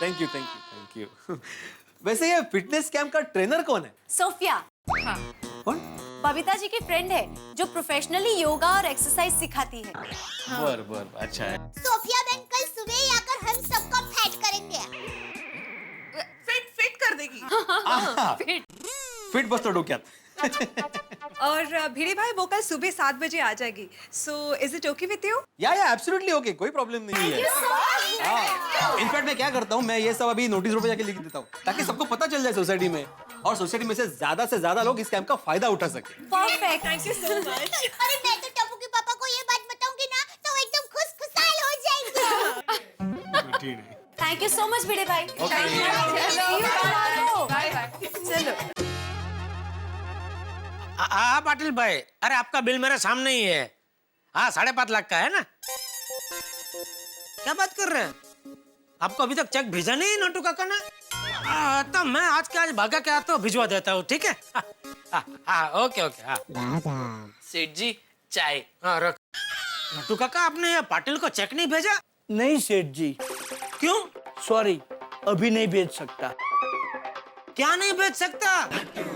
Thank you. वैसे ये फिटनेस कैंप का ट्रेनर कौन है? सोफिया। कौन? बबीता जी की फ्रेंड है जो प्रोफेशनली योगा और एक्सरसाइज सिखाती है। बर, अच्छा है। सोफिया बहन कल सुबह ही आकर हम सबका फैट करेंगे। फिट कर देगी। फिट बसतो डोक्यात। और भिड़े भाई वो कल सुबह 7 बजे आ जाएगी। So is it okay with you? या एब्सोल्युटली ओके, कोई प्रॉब्लम नहीं है। इनफैक्ट मैं क्या करता हूँ, मैं ये सब अभी नोटिस बोर्ड पे जाके लिख देता हूँ ताकि सबको पता चल जाए सोसाइटी में, और सोसाइटी में से ज्यादा लोग इस कैंप का फायदा उठा सके। Perfect, thank you so much. अरे मैं तो टप्पू के पापा को ये बात बताऊंगी ना तो वो एकदम खुशखुशाल हो जाएंगे। थैंक यू सो मच भिड़े भाई। चलो। हाँ पाटिल भाई, अरे आपका बिल मेरे सामने ही है। हाँ, 5.5 लाख का है ना? क्या बात कर रहे हैं? आपको अभी तक चेक भेजा नहीं नोटू काका ने? तो मैं आज के आज भागा के आता हूँ, भिजवा देता हूँ, ठीक है? हाँ, ओके। हाँ सेठ जी, चाय। हाँ रख। नोटू काका, आपने ये पाटिल को चेक नहीं भेजा? नहीं सेठ जी। क्यों? सॉरी, अभी नहीं भेज सकता। क्या नहीं भेज सकता?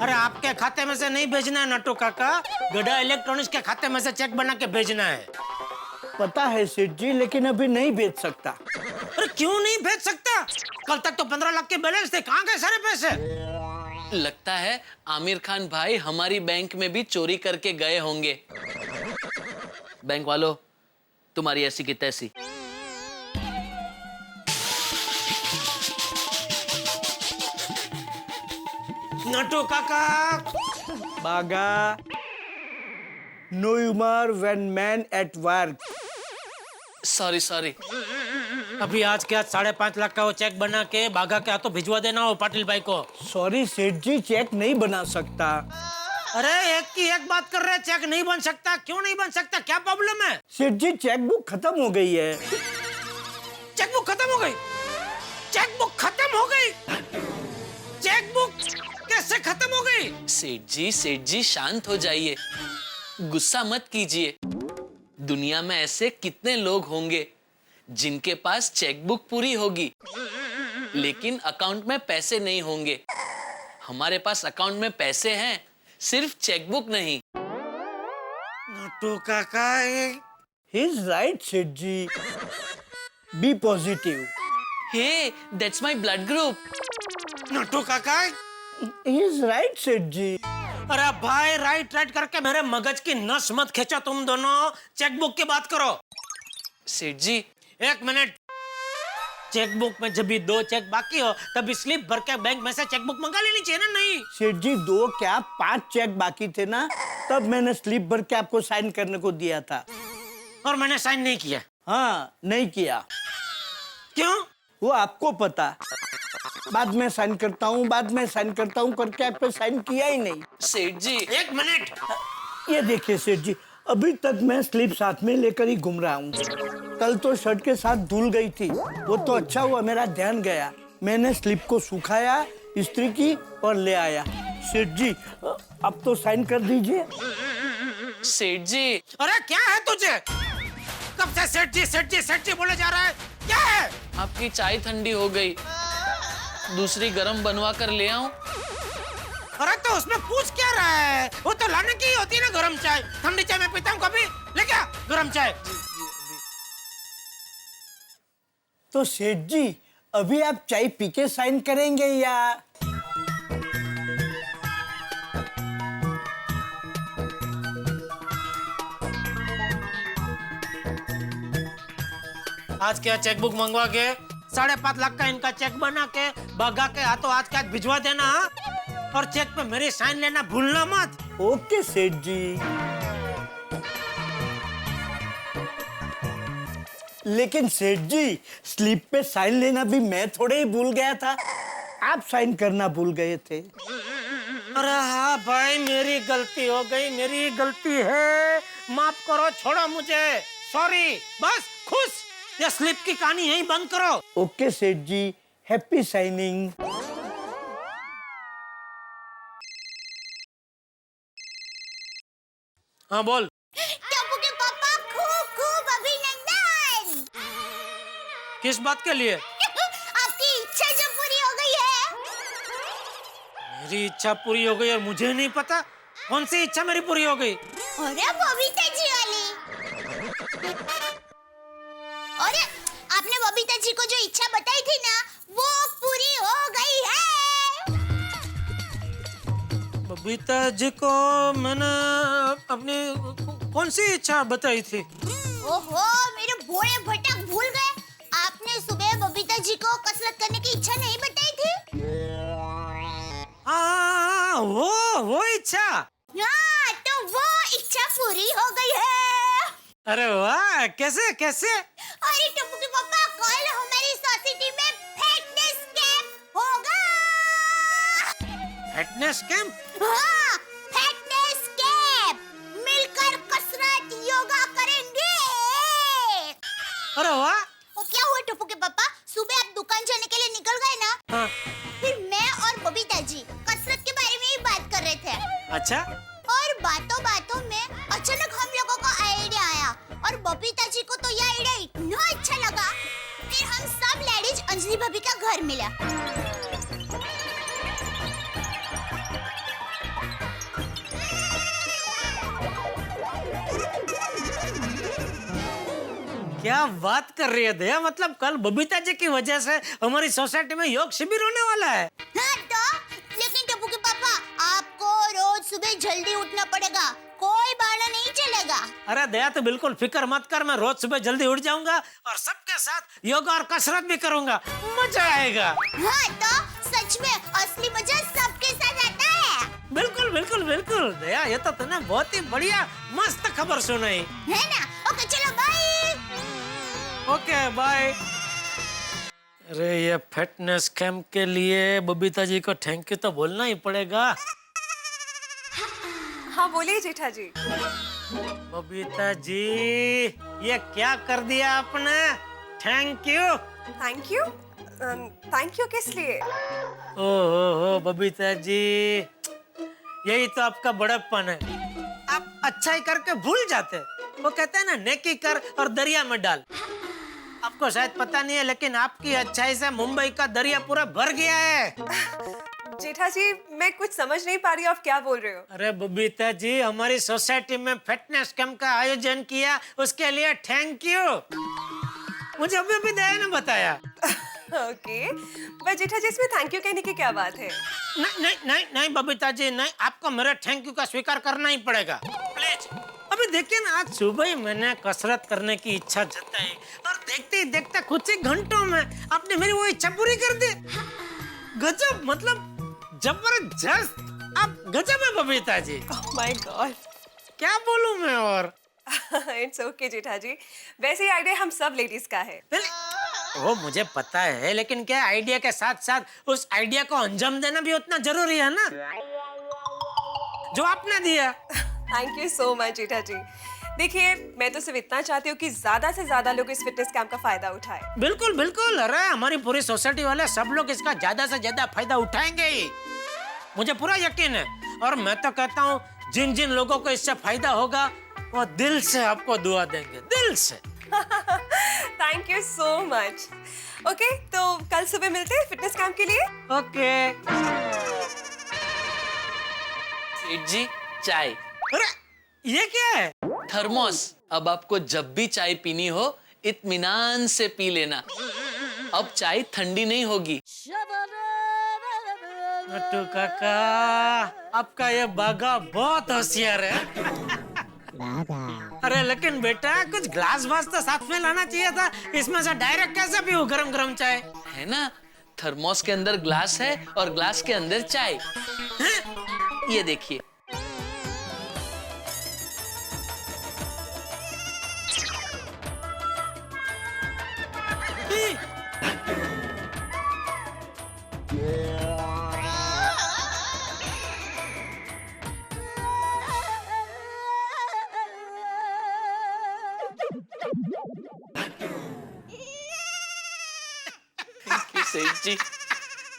अरे आपके खाते में से नहीं भेजना है नट्टू काका, गड़ा इलेक्ट्रॉनिक्स के खाते में से चेक बना के भेजना है। पता है सेठ जी, लेकिन अभी नहीं भेज सकता। अरे क्यों नहीं भेज सकता? कल तक तो 15 लाख के बैलेंस थे, कहाँ गए सारे पैसे? लगता है आमिर खान भाई हमारी बैंक में भी चोरी करके गए होंगे। बैंक वालों, तुम्हारी ऐसी की तैसी। नट्टू काका, बागा, no humor when man at work. Sorry. अभी आज के आज 5.5 लाख का वो चेक बना के बागा के हाथों भिजवा देना हो पाटिल भाई को। सॉरी सेठ जी, चेक नहीं बना सकता। अरे एक की एक बात कर रहे हैं, चेक नहीं बन सकता? क्यों नहीं बन सकता, क्या प्रॉब्लम है? सेठ जी, चेकबुक खत्म हो गई है। चेकबुक खत्म हो गई? चेकबुक खत्म हो गई? चेकबुक कैसे खत्म हो गई? सेठ जी शांत हो जाइए, गुस्सा मत कीजिए। दुनिया में ऐसे कितने लोग होंगे जिनके पास चेकबुक पूरी होगी लेकिन अकाउंट में पैसे नहीं होंगे। हमारे पास अकाउंट में पैसे हैं, सिर्फ चेकबुक नहीं। Nattu Kaka, he is right Seth ji. B positive. Hey, that's my blood group. Nattu Kaka, he is right Seth जी। अरे भाई, राइट करके मेरे मगज की नस मत खींचो तुम दोनों, चेकबुक की बात करो। सेठ जी, एक मिनट। चेकबुक में जब भी 2 चेक बाकी हो तब स्लिप भर के बैंक में से चेकबुक मंगा लेनी चाहिए ना? नहीं सेठ जी, 2 क्या 5 चेक बाकी थे ना, तब मैंने स्लिप भर के आपको साइन करने को दिया था। और मैंने साइन नहीं किया? हाँ, नहीं किया। क्यों? वो आपको पता। बाद में साइन करता हूँ, बाद में साइन करता हूँ करके आप पे साइन किया ही नहीं। सेठ जी, एक मिनट। ये देखिए सेठ जी, अभी तक मैं स्लिप साथ में लेकर ही घूम रहा हूँ। कल तो शर्ट के साथ धुल गई थी, वो तो अच्छा हुआ मेरा ध्यान गया। मैंने स्लिप को सुखाया, इस्त्री की और ले आया। सेठ जी अब तो साइन कर दीजिए। सेठ जी। अरे क्या है तुझे? कब से सेठ जी सेठ जी सेठ जी बोले जा रहा है? क्या है? आपकी चाय ठंडी हो गई, दूसरी गरम बनवा कर ले आऊं? अरे तो उसमें पूछ क्या रहा है? वो तो लाने की होती है ना गरम चाय। ठंडी चाय मैं पीता हूँ कभी। ले क्या गरम चाय? तो सेठ जी अभी आप चाय पी के साइन करेंगे या? आज क्या चेकबुक मंगवा के 5.5 लाख का इनका चेक बना के भगा के हाथों आज क्या भिजवा देना, हाँ? और चेक पे मेरी साइन लेना भूलना मत। ओके सेठ जी। लेकिन सेठ जी स्लिप पे साइन लेना भी मैं थोड़े ही भूल गया था, आप साइन करना भूल गए थे। अरे हाँ भाई, मेरी गलती हो गई, मेरी गलती है, माफ करो, छोड़ो मुझे, सॉरी। बस खुश, ये स्लिप की कहानी यहीं बंद करो। ओके सेठ जी, हैप्पी साइनिंग। हाँ बोल। टप्पू के पापा खूब खूब अभिनंदन। किस बात के लिए? आपकी इच्छा जो पूरी हो गई है। मेरी इच्छा पूरी हो गई और मुझे नहीं पता? कौन सी इच्छा मेरी पूरी हो गई? अरे बबीता जी वाली। अरे आपने बबीता जी को जो इच्छा बताई थी ना, वो पूरी हो गई है। बबीता जी को मैंने अपनी कौन सी इच्छा बताई थी? ओहो, मेरे भोले भटक भूल गए। आपने सुबह बबीता जी को कसरत करने की इच्छा नहीं बताई थी? हाँ, वो इच्छा। हाँ, तो वो इच्छा पूरी हो गई है। अरे वाह, कैसे कैसे? अरे टप्पू के पापा, कल हमारी सोसाइटी में फिटनेस कैंप होगा। Fitness camp? हाँ, फिटनेस कैंप। मिलकर कसरत योगा करेंगे। अरे वाह। वो क्या हुआ टप्पू के पापा, सुबह आप दुकान जाने के लिए निकल गए ना? हाँ। फिर मैं और बबीता जी कसरत के बारे में ही बात कर रहे थे। अच्छा। और बातों बातों में अचानक हम लोगों को आइडिया आया, और बबीता जी को तो यह आइडिया इतना अच्छा लगा। फिर हम सब लेडीज अंजलि भाभी का घर मिला। क्या बात कर रही है दया? मतलब कल बबीता जी की वजह से हमारी सोसाइटी में योग शिविर होने वाला है। हाँ तो, लेकिन टप्पू के पापा, आपको रोज सुबह जल्दी उठना पड़ेगा, कोई बहाना नहीं चलेगा। अरे दया तो बिल्कुल फिक्र मत कर, मैं रोज सुबह जल्दी उठ जाऊंगा और सबके साथ योगा और कसरत भी करूंगा, मजा आएगा। हाँ तो, सच में असली मजा सबके साथ आता है। बिल्कुल बिल्कुल बिल्कुल दया, ये तो तूने बहुत ही बढ़िया मस्त खबर सुनाई है ना? ओके चलो बाय। Okay bye. अरे ये फिटनेस कैंप के लिए बबीता जी को थैंक यू तो बोलना ही पड़ेगा। हाँ बोलिए जेठा जी। बबीता जी, ये क्या कर दिया आपने? Thank you. Thank you? Thank you किस लिए? ओहो बबीता जी, यही तो आपका बड़प्पन है। आप अच्छाई करके भूल जाते। वो कहते हैं ना, नेकी कर और दरिया में डाल। आपको शायद पता नहीं है, लेकिन आपकी अच्छाई से मुंबई का दरिया पूरा भर गया है। जेठा जी, मैं कुछ समझ नहीं पा रही हूँ, आप क्या बोल रहे हो? अरे बबीता जी, हमारी सोसाइटी में फिटनेस कैंप का आयोजन किया, उसके लिए थैंक यू। मुझे अभी दया ने बताया। ओके, पर जेठा जी इसमें थैंक यू कहने की क्या बात है? नहीं नहीं नहीं नहीं बबीता जी, नहीं, आपको मेरे थैंक यू का स्वीकार करना ही पड़ेगा, प्लीज। अभी देखिए ना, आज सुबह ही मैंने कसरत करने की इच्छा जताई और देखते ही देखते कुछ ही घंटों में आपने मेरी वो इच्छा पूरी कर दी। गजब, मतलब जबरदस्त, आप गजब है बबीता जी। माय गॉड, क्या बोलूं मैं और? इट्स ओके जेठा जी, वैसे ही आइडिया हम सब लेडीज का है। वो मुझे पता है, लेकिन क्या आइडिया के साथ साथ उस आइडिया को अंजाम देना भी उतना जरूरी है ना, जो आपने दिया। थैंक यू सो मच जेठा जी। देखिए, मैं तो सिर्फ इतना चाहती हूँ कि ज्यादा से ज्यादा लोग इस फिटनेस कैंप का फायदा उठाएं। बिल्कुल बिल्कुल, अरे हमारी पूरी सोसाइटी वाले सब लोग इसका ज्यादा से ज्यादा फायदा उठाएंगे ही, मुझे पूरा यकीन है। और मैं तो कहता हूँ जिन जिन लोगों को इससे फायदा होगा वो दिल से आपको दुआ देंगे, दिल से। Thank you so much. Okay, तो कल सुबह मिलते हैं फिटनेस कैंप के लिए। ओके। सेठ जी, चाय। अरे ये क्या है? थर्मोस। अब आपको जब भी चाय पीनी हो इत्मीनान से पी लेना। अब चाय ठंडी नहीं होगी। नट्टू काका, आपका ये बागा बहुत होशियार है। अरे लेकिन बेटा कुछ ग्लास वास तो साथ में लाना चाहिए था, इसमें से डायरेक्ट कैसे पीऊं गरम गरम चाय? है ना, थर्मोस के अंदर ग्लास है और ग्लास के अंदर चाय। ये देखिए। सेठ जी,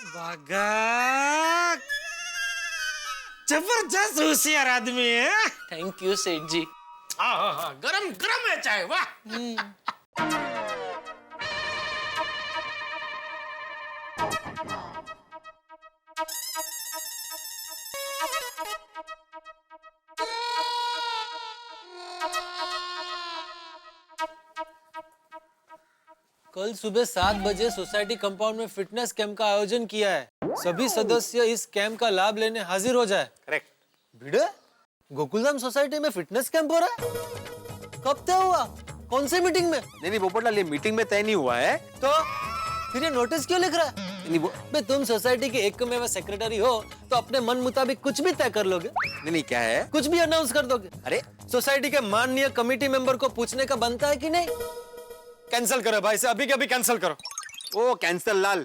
बागा जबरदस्त होशियार आदमी है। थैंक यू सेठ जी। हाँ, गरम गरम है चाय, वाह। कल सुबह 7 बजे सोसाइटी कंपाउंड में फिटनेस कैंप का आयोजन किया है। सभी सदस्य इस कैंप का लाभ लेने हाजिर हो जाए। करेक्ट। भिड़े, गोकुलधाम सोसाइटी में फिटनेस कैंप हो रहा है? कब तय हुआ? कौन सी मीटिंग में? नहीं पोपटलाल, ये मीटिंग में तय नहीं हुआ है। तो फिर ये नोटिस क्यों लिख रहा है? नहीं, तुम सोसाइटी के एकमेव सेक्रेटरी हो तो अपने मन मुताबिक कुछ भी तय कर लोगे। नहीं क्या है? कुछ भी अनाउंस कर दोगे। अरे सोसाइटी के माननीय कमेटी मेंबर को पूछने का बनता है कि नहीं? कैंसिल करो भाई, से अभी के अभी कैंसिल करो। ओ कैंसल लाल,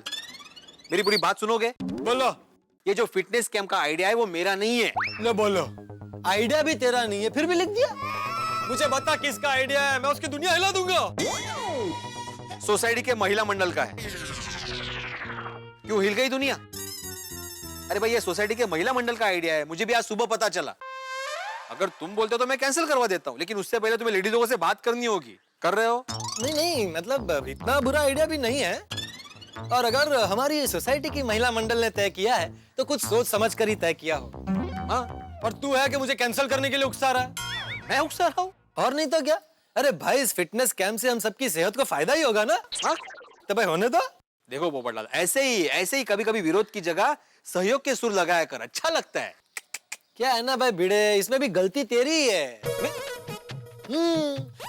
मेरी पूरी बात सुनोगे? बोलो। ये जो फिटनेस कैंप का आइडिया है वो मेरा नहीं है। लो बोलो। आइडिया भी तेरा नहीं है, फिर भी लिख दिया। मुझे बता किसका आइडिया है, मैं उसकी दुनिया हिला दूंगा। सोसाइटी के महिला मंडल का है। क्यों हिल गई दुनिया? अरे भाई ये सोसाइटी के महिला मंडल का आइडिया है, मुझे भी आज सुबह पता चला। अगर तुम बोलते हो तो मैं कैंसिल करवा देता हूँ, लेकिन उससे पहले तुम्हें लेडीज लोगों से बात करनी होगी। कर रहे हो? नहीं, मतलब इतना बुरा आइडिया भी नहीं है। और अगर हमारी सोसाइटी की महिला मंडल ने तय किया है तो कुछ सोच समझ कर ही तय किया हो। हाँ, और तू है कि मुझे कैंसिल करने के लिए उकसा रहा है? मैं उकसा रहा हूँ? और नहीं तो क्या। अरे भाई, इस फिटनेस कैंप से हम सबकी सेहत को फायदा ही होगा ना। हाँ? तो भाई होने दो। देखो पोपटलाल, ऐसे ही कभी कभी विरोध की जगह सहयोग के सुर लगाया कर, अच्छा लगता है। क्या है ना भाई भिड़े, इसमें भी गलती तेरी ही है।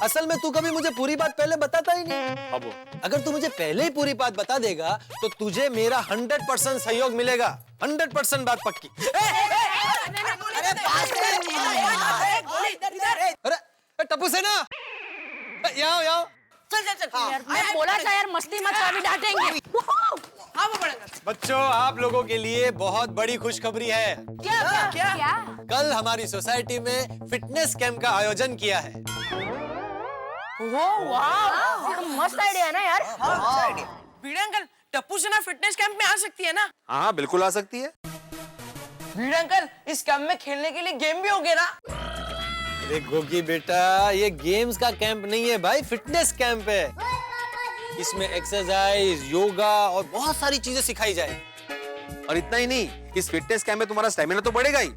असल में तू कभी मुझे पूरी बात पहले बताता ही नहीं। अब अगर तू मुझे पहले ही पूरी बात बता देगा तो तुझे मेरा 100% सहयोग मिलेगा। 100% बात पक्की। अरे टप्पू सेना, यहाँ चल मैं बोला था यार, मस्ती मत कर, अभी डांटेंगे। बच्चों, आप लोगों के लिए बहुत बड़ी खुशखबरी है। क्या? कल हमारी सोसाइटी में फिटनेस कैंप का आयोजन किया है। वाह, मस्त आइडिया है ना यार। भिड़े अंकल, टप्पू सेना फिटनेस कैंप में आ सकती है ना? हाँ बिल्कुल आ सकती है। भिड़े अंकल, इस कैंप में खेलने के लिए गेम भी होंगे ना? अरे गोगी बेटा, ये गेम्स का कैंप नहीं है भाई, फिटनेस कैंप है। इसमें एक्सरसाइज, योगा और बहुत सारी चीजें सिखाई जाए। और इतना ही नहीं, इस फिटनेस कैंप में तुम्हारा स्टैमिना तो बढ़ेगा ही,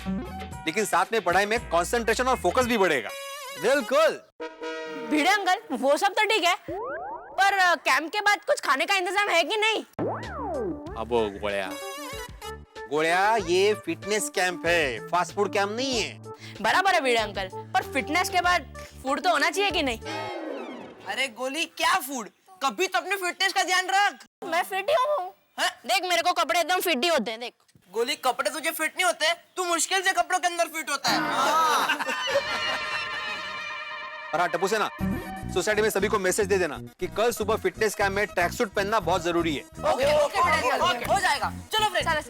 लेकिन साथ में पढ़ाई में कंसंट्रेशन और फोकस भी बढ़ेगा। बिल्कुल। भिड़े अंकल, वो सब तो ठीक है, पर कैंप के बाद कुछ खाने का इंतजाम है कि नहीं? अब गोड़िया, ये फिटनेस कैंप है, फास्ट फूड कैंप नहीं है। बराबर है भिड़े अंकल, पर फिटनेस के बाद फूड तो होना चाहिए कि नहीं? अरे गोली, क्या फूड? कभी तो अपने फिटनेस का ध्यान रख। मैं फिट ही हूँ। देख, मेरे को कपड़े एकदम फिट ही होते हैं। देख गोली, कपड़े तुझे फिट नहीं होते, तू मुश्किल से कपड़ों के अंदर फिट होता है। और हाँ टप्पू सेना, सोसाइटी में सभी को मैसेज दे देना कि कल सुबह फिटनेस कैंप में ट्रैक सूट पहनना बहुत जरूरी है। ओके हो जाएगा। चलो फ्रेंड्स,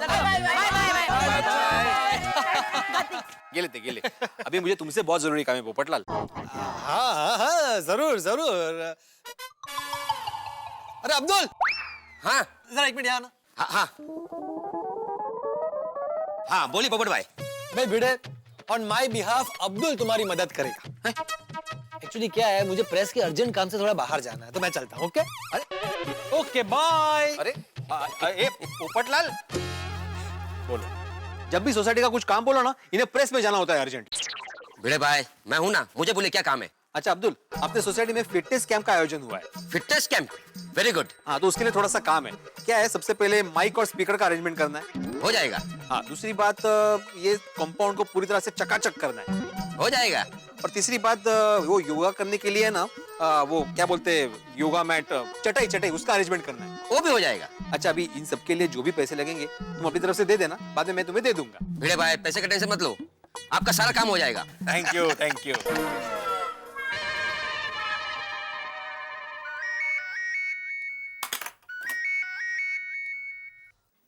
गेले अभी मुझे तुमसे बहुत जरूरी काम है पोपटलाल। हाँ जरूर जरूर। अरे अब्दुल, हाँ जरा एक मिनट यहाँ आना। हाँ हाँ बोलिए पोपट भाई। भाई भिड़े, ऑन माई बिहाफ अब्दुल तुम्हारी मदद करेगा। एक्चुअली क्या है, मुझे प्रेस के अर्जेंट काम से थोड़ा बाहर जाना है, तो मैं चलता हूँ। ओके अरे ओके बाय। अरे पोपटलाल बोलो, जब भी सोसाइटी का कुछ काम बोलो ना, इन्हें प्रेस में जाना होता है अर्जेंट। भिड़े भाई मैं हूं ना, मुझे बोले क्या काम है। अच्छा अब्दुल, अपने सोसाइटी में फिटनेस कैंप का आयोजन हुआ है। Fitness camp, very good. हाँ तो उसके लिए थोड़ा सा काम है। क्या है, सबसे पहले माइक और स्पीकर का अरेंजमेंट करना है। हो जाएगा। हाँ दूसरी बात, ये कंपाउंड को पूरी तरह से चकाचक करना है। हो जाएगा। और तीसरी बात, वो योगा करने के लिए ना, वो क्या बोलते हैं, योगा मैट, चटाई उसका अरेंजमेंट करना है। वो भी हो जाएगा। अच्छा अभी इन सब के लिए जो भी पैसे लगेंगे तुम अपनी तरफ से दे देना, बाद में मैं तुम्हें दे दूंगा। भिड़े भाई पैसे का टेंशन मत लो, आपका सारा काम हो जाएगा। Thank you thank you.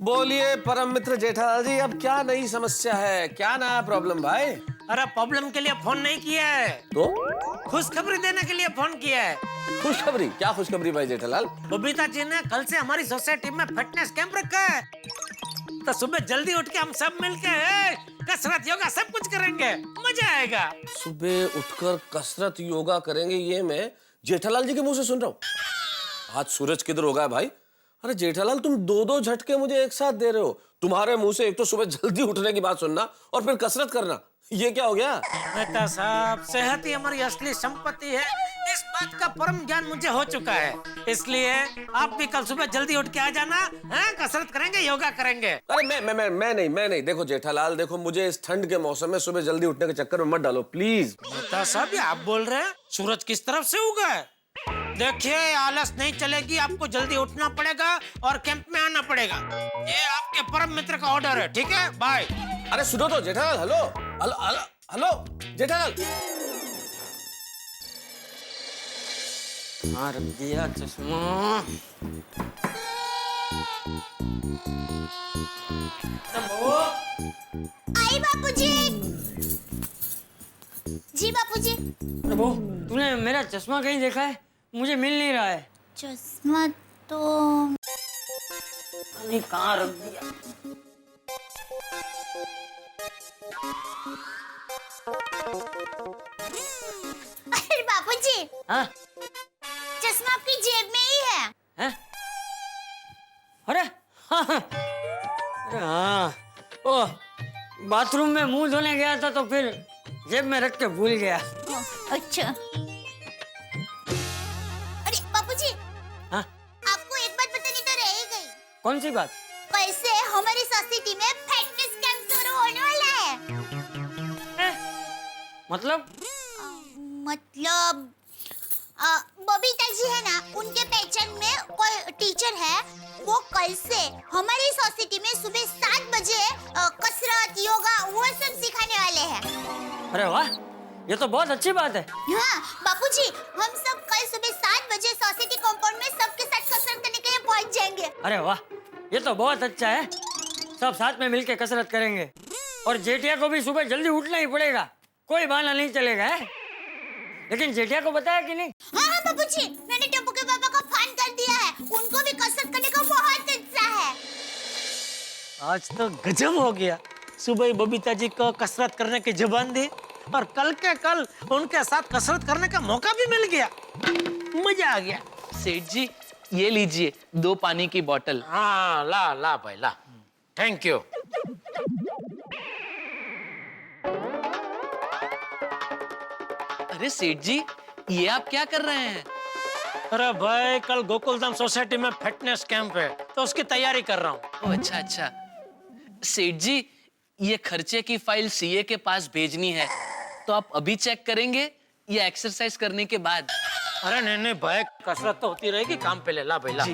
बोलिए परम मित्र जेठालाल जी, अब क्या नई समस्या है, क्या नया प्रॉब्लम भाई? अरे प्रॉब्लम के लिए फोन नहीं किया है, तो खुशखबरी देने के लिए फोन किया है। खुशखबरी? क्या खुशखबरी भाई जेठालाल? बबीता जी ने कल से हमारी सोसाइटी में फिटनेस कैंप रखा है, तो सुबह जल्दी उठ के हम सब मिलके कसरत योगा सब कुछ करेंगे, मजा आएगा। सुबह उठकर कसरत योगा करेंगे, ये मैं जेठालाल जी के मुंह से सुन रहा हूँ। आज सूरज किधर होगा भाई? अरे जेठालाल, तुम दो झटके मुझे एक साथ दे रहे हो। तुम्हारे मुंह से एक तो सुबह जल्दी उठने की बात सुनना और फिर कसरत करना, ये क्या हो गया? मेहता साहब, सेहत ही हमारी असली संपत्ति है, इस बात का परम ज्ञान मुझे हो चुका है। इसलिए आप भी कल सुबह जल्दी उठ के आ जाना, कसरत करेंगे, योगा करेंगे। अरे मैं नहीं। देखो जेठालाल, देखो मुझे इस ठंड के मौसम में सुबह जल्दी उठने के चक्कर में मत डालो प्लीज। मेहता साहब, ये आप बोल रहे हैं? सूरज किस तरफ से उगा है? देखिए, आलस नहीं चलेगी, आपको जल्दी उठना पड़ेगा और कैंप में आना पड़ेगा। ये आपके परम मित्र का ऑर्डर है, ठीक है? बाय। अरे सुनो तो जेठालाल, हेलो जेठालाल। हाँ रख दिया चश्मा। आई बापूजी। जी बापूजी। प्रभु, तूने मेरा चश्मा कहीं देखा है? मुझे मिल नहीं रहा है। चश्मा तो कहाँ रख दिया? अरे बापूजी, हाँ? चश्मा आपकी जेब में ही है। हैं? अरे हाँ, अरे हाँ, ओ बाथरूम में मुंह धोने गया था तो फिर जेब में रख के भूल गया। अच्छा। अरे बापूजी, हाँ? आपको एक बात बतानी तो रह ही गई। कौन सी बात? कैसे हमारी सोसाइटी में फिटनेस कैंप शुरू होने वाला है। मतलब बबीता जी है ना, उनके पहचान में कोई टीचर है, वो कल से हमारी सोसाइटी में सुबह 7 बजे कसरत योगा वो सब सिखाने वाले हैं। अरे वाह, ये तो बहुत अच्छी बात है। हाँ बापूजी, हम सब कल सुबह 7 बजे सोसाइटी कंपाउंड में सबके साथ कसरत करने के लिए पहुंच जाएंगे। अरे वाह, ये तो बहुत अच्छा है। सब साथ में मिलके कसरत करेंगे और जेठिया को भी सुबह जल्दी उठना ही पड़ेगा, कोई बहाना नहीं चलेगा है? लेकिन जेठिया को बताया कि नहीं? हाँ बापूजी, मैंने टप्पू के पापा को फोन कर दिया है, उनको भी कसरत करने का बहुत इच्छा है। आज तो गजब हो गया, सुबह ही बबीता जी को कसरत करने की जुबान दी और कल के कल उनके साथ कसरत करने का मौका भी मिल गया, मजा आ गया। सेठ जी, ये लीजिए 2 पानी की बोतल। हाँ ला भाई ला, थैंक यू। अरे सेठ जी, ये आप क्या कर रहे हैं? अरे भाई, कल गोकुलधाम सोसाइटी में फिटनेस कैंप है तो उसकी तैयारी कर रहा हूँ। अच्छा। सेठ जी, ये खर्चे की फाइल सीए के पास भेजनी है, तो आप अभी चेक करेंगे या एक्सरसाइज करने के बाद? अरे नहीं भाई, कसरत तो होती रहेगी, काम पे ले ला भाई ला।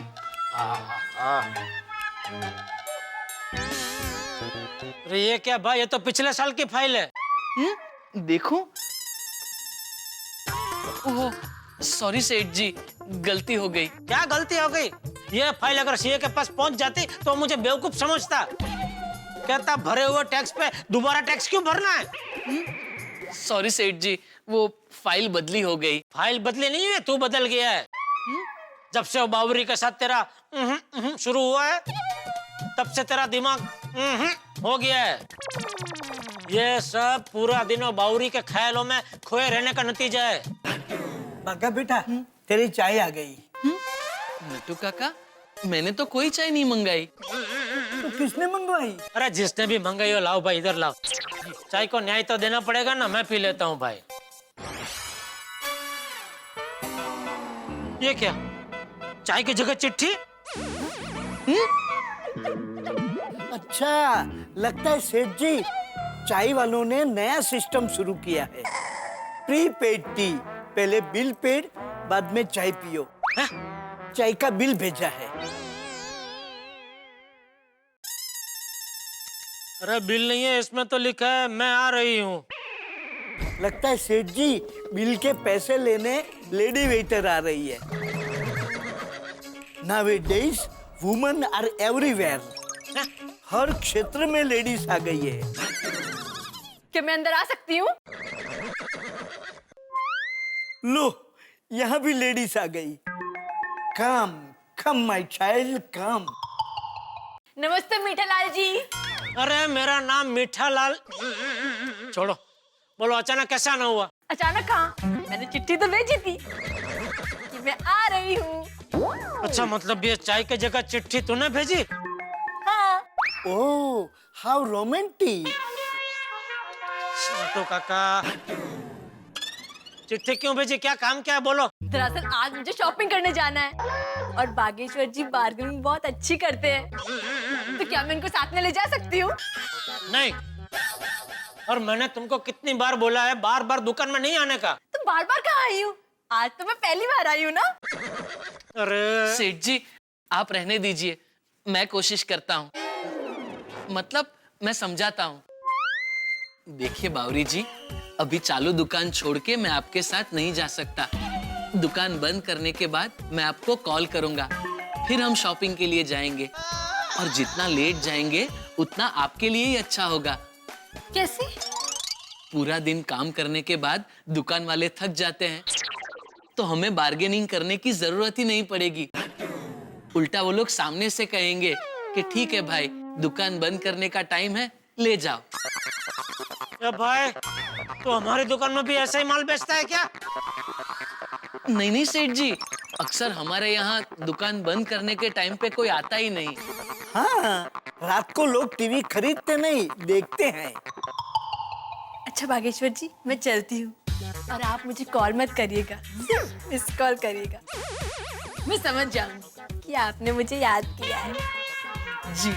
अरे ये क्या भाई, ये तो पिछले साल की फाइल है। देखो। ओह, सॉरी सेठ जी, गलती हो गई। क्या गलती हो गई? ये फाइल अगर सीए के पास पहुंच जाती तो मुझे बेवकूफ समझता। कहता भरे हुए टैक्स पे दोबारा टैक्स क्यों भरना है? सॉरी सेठ जी, वो फाइल बदली हो गई। फाइल बदली नहीं हुई, तू बदल गया है। जब से वो बावरी के साथ तेरा शुरू हुआ है, तब से तेरा दिमाग हो गया है। ये सब पूरा दिन वो बावरी के ख्यालों में खोए रहने का नतीजा है। बाका बेटा, तेरी चाय आ गई। नट्टू काका, मैंने तो कोई चाय नहीं मंगाई। तो किसने मंगवाई? अरे जिसने भी मंगाई हो, लाओ भाई इधर लाओ। चाय को न्याय तो देना पड़ेगा ना, मैं पी लेता हूँ भाई। ये क्या, चाय की जगह चिट्ठी? अच्छा, लगता है सेठ जी चाय वालों ने नया सिस्टम शुरू किया है। प्रीपेड टी, पहले बिल पेड, बाद में चाय पियो। चाय का बिल भेजा है। अरे बिल नहीं है, इसमें तो लिखा है मैं आ रही हूँ। लगता है सेठ जी बिल के पैसे लेने लेडी वेटर आ रही है। Nowadays, women are everywhere. हर क्षेत्र में लेडीज आ गई है। क्या मैं अंदर आ सकती हूँ? लो, यहाँ भी लेडीज आ गई। कम कम माय चाइल्ड कम। नमस्ते मीठा लाल जी। अरे मेरा नाम मीठा लाल। छोड़ो, बोलो अचानक कैसा ना हुआ? अचानक कहाँ? मैंने चिट्ठी तो भेजी थी कि मैं आ रही हूँ। अच्छा, मतलब ये चाय की जगह चिट्ठी तूने भेजी? हाँ। ओह, हाउ रोमांटिक। तो काका, चिट्ठी क्यों भेजी? क्या काम क्या है, बोलो। दरअसल आज मुझे शॉपिंग करने जाना है और बागेश्वर जी बार्गेनिंग बहुत अच्छी करते हैं, तो क्या मैं इनको साथ में ले जा सकती हूँ? नहीं, और मैंने तुमको कितनी बार बोला है बार बार दुकान में नहीं आने का। तुम बार बार कहाँ आई हूँ? आज तो मैं पहली बार आई हूँ ना। अरे सेठ जी, आप रहने दीजिए, मैं कोशिश करता हूँ। मतलब मैं समझाता हूँ। देखिए बावरी जी, अभी चालू दुकान छोड़ के मैं आपके साथ नहीं जा सकता। दुकान बंद करने के बाद मैं आपको कॉल करूंगा, फिर हम शॉपिंग के लिए जाएंगे। और जितना लेट जाएंगे उतना आपके लिए ही अच्छा होगा। कैसे? पूरा दिन काम करने के बाद दुकान वाले थक जाते हैं, तो हमें बार्गेनिंग करने की जरूरत ही नहीं पड़ेगी। उल्टा वो लोग सामने से कहेंगे कि ठीक है भाई, दुकान बंद करने का टाइम है, ले जाओ। भाई, तो हमारी दुकान में भी ऐसा ही माल बेचता है क्या? नहीं नहीं सेठ जी, अक्सर हमारे यहाँ दुकान बंद करने के टाइम पे कोई आता ही नहीं। हाँ, रात को लोग टीवी खरीदते नहीं, देखते हैं। अच्छा बागेश्वर जी, मैं चलती हूँ और आप मुझे कॉल मत करिएगा, सिर्फ मिस कॉल करिएगा। मैं समझ जाऊंगी कि आपने मुझे याद किया है। जी।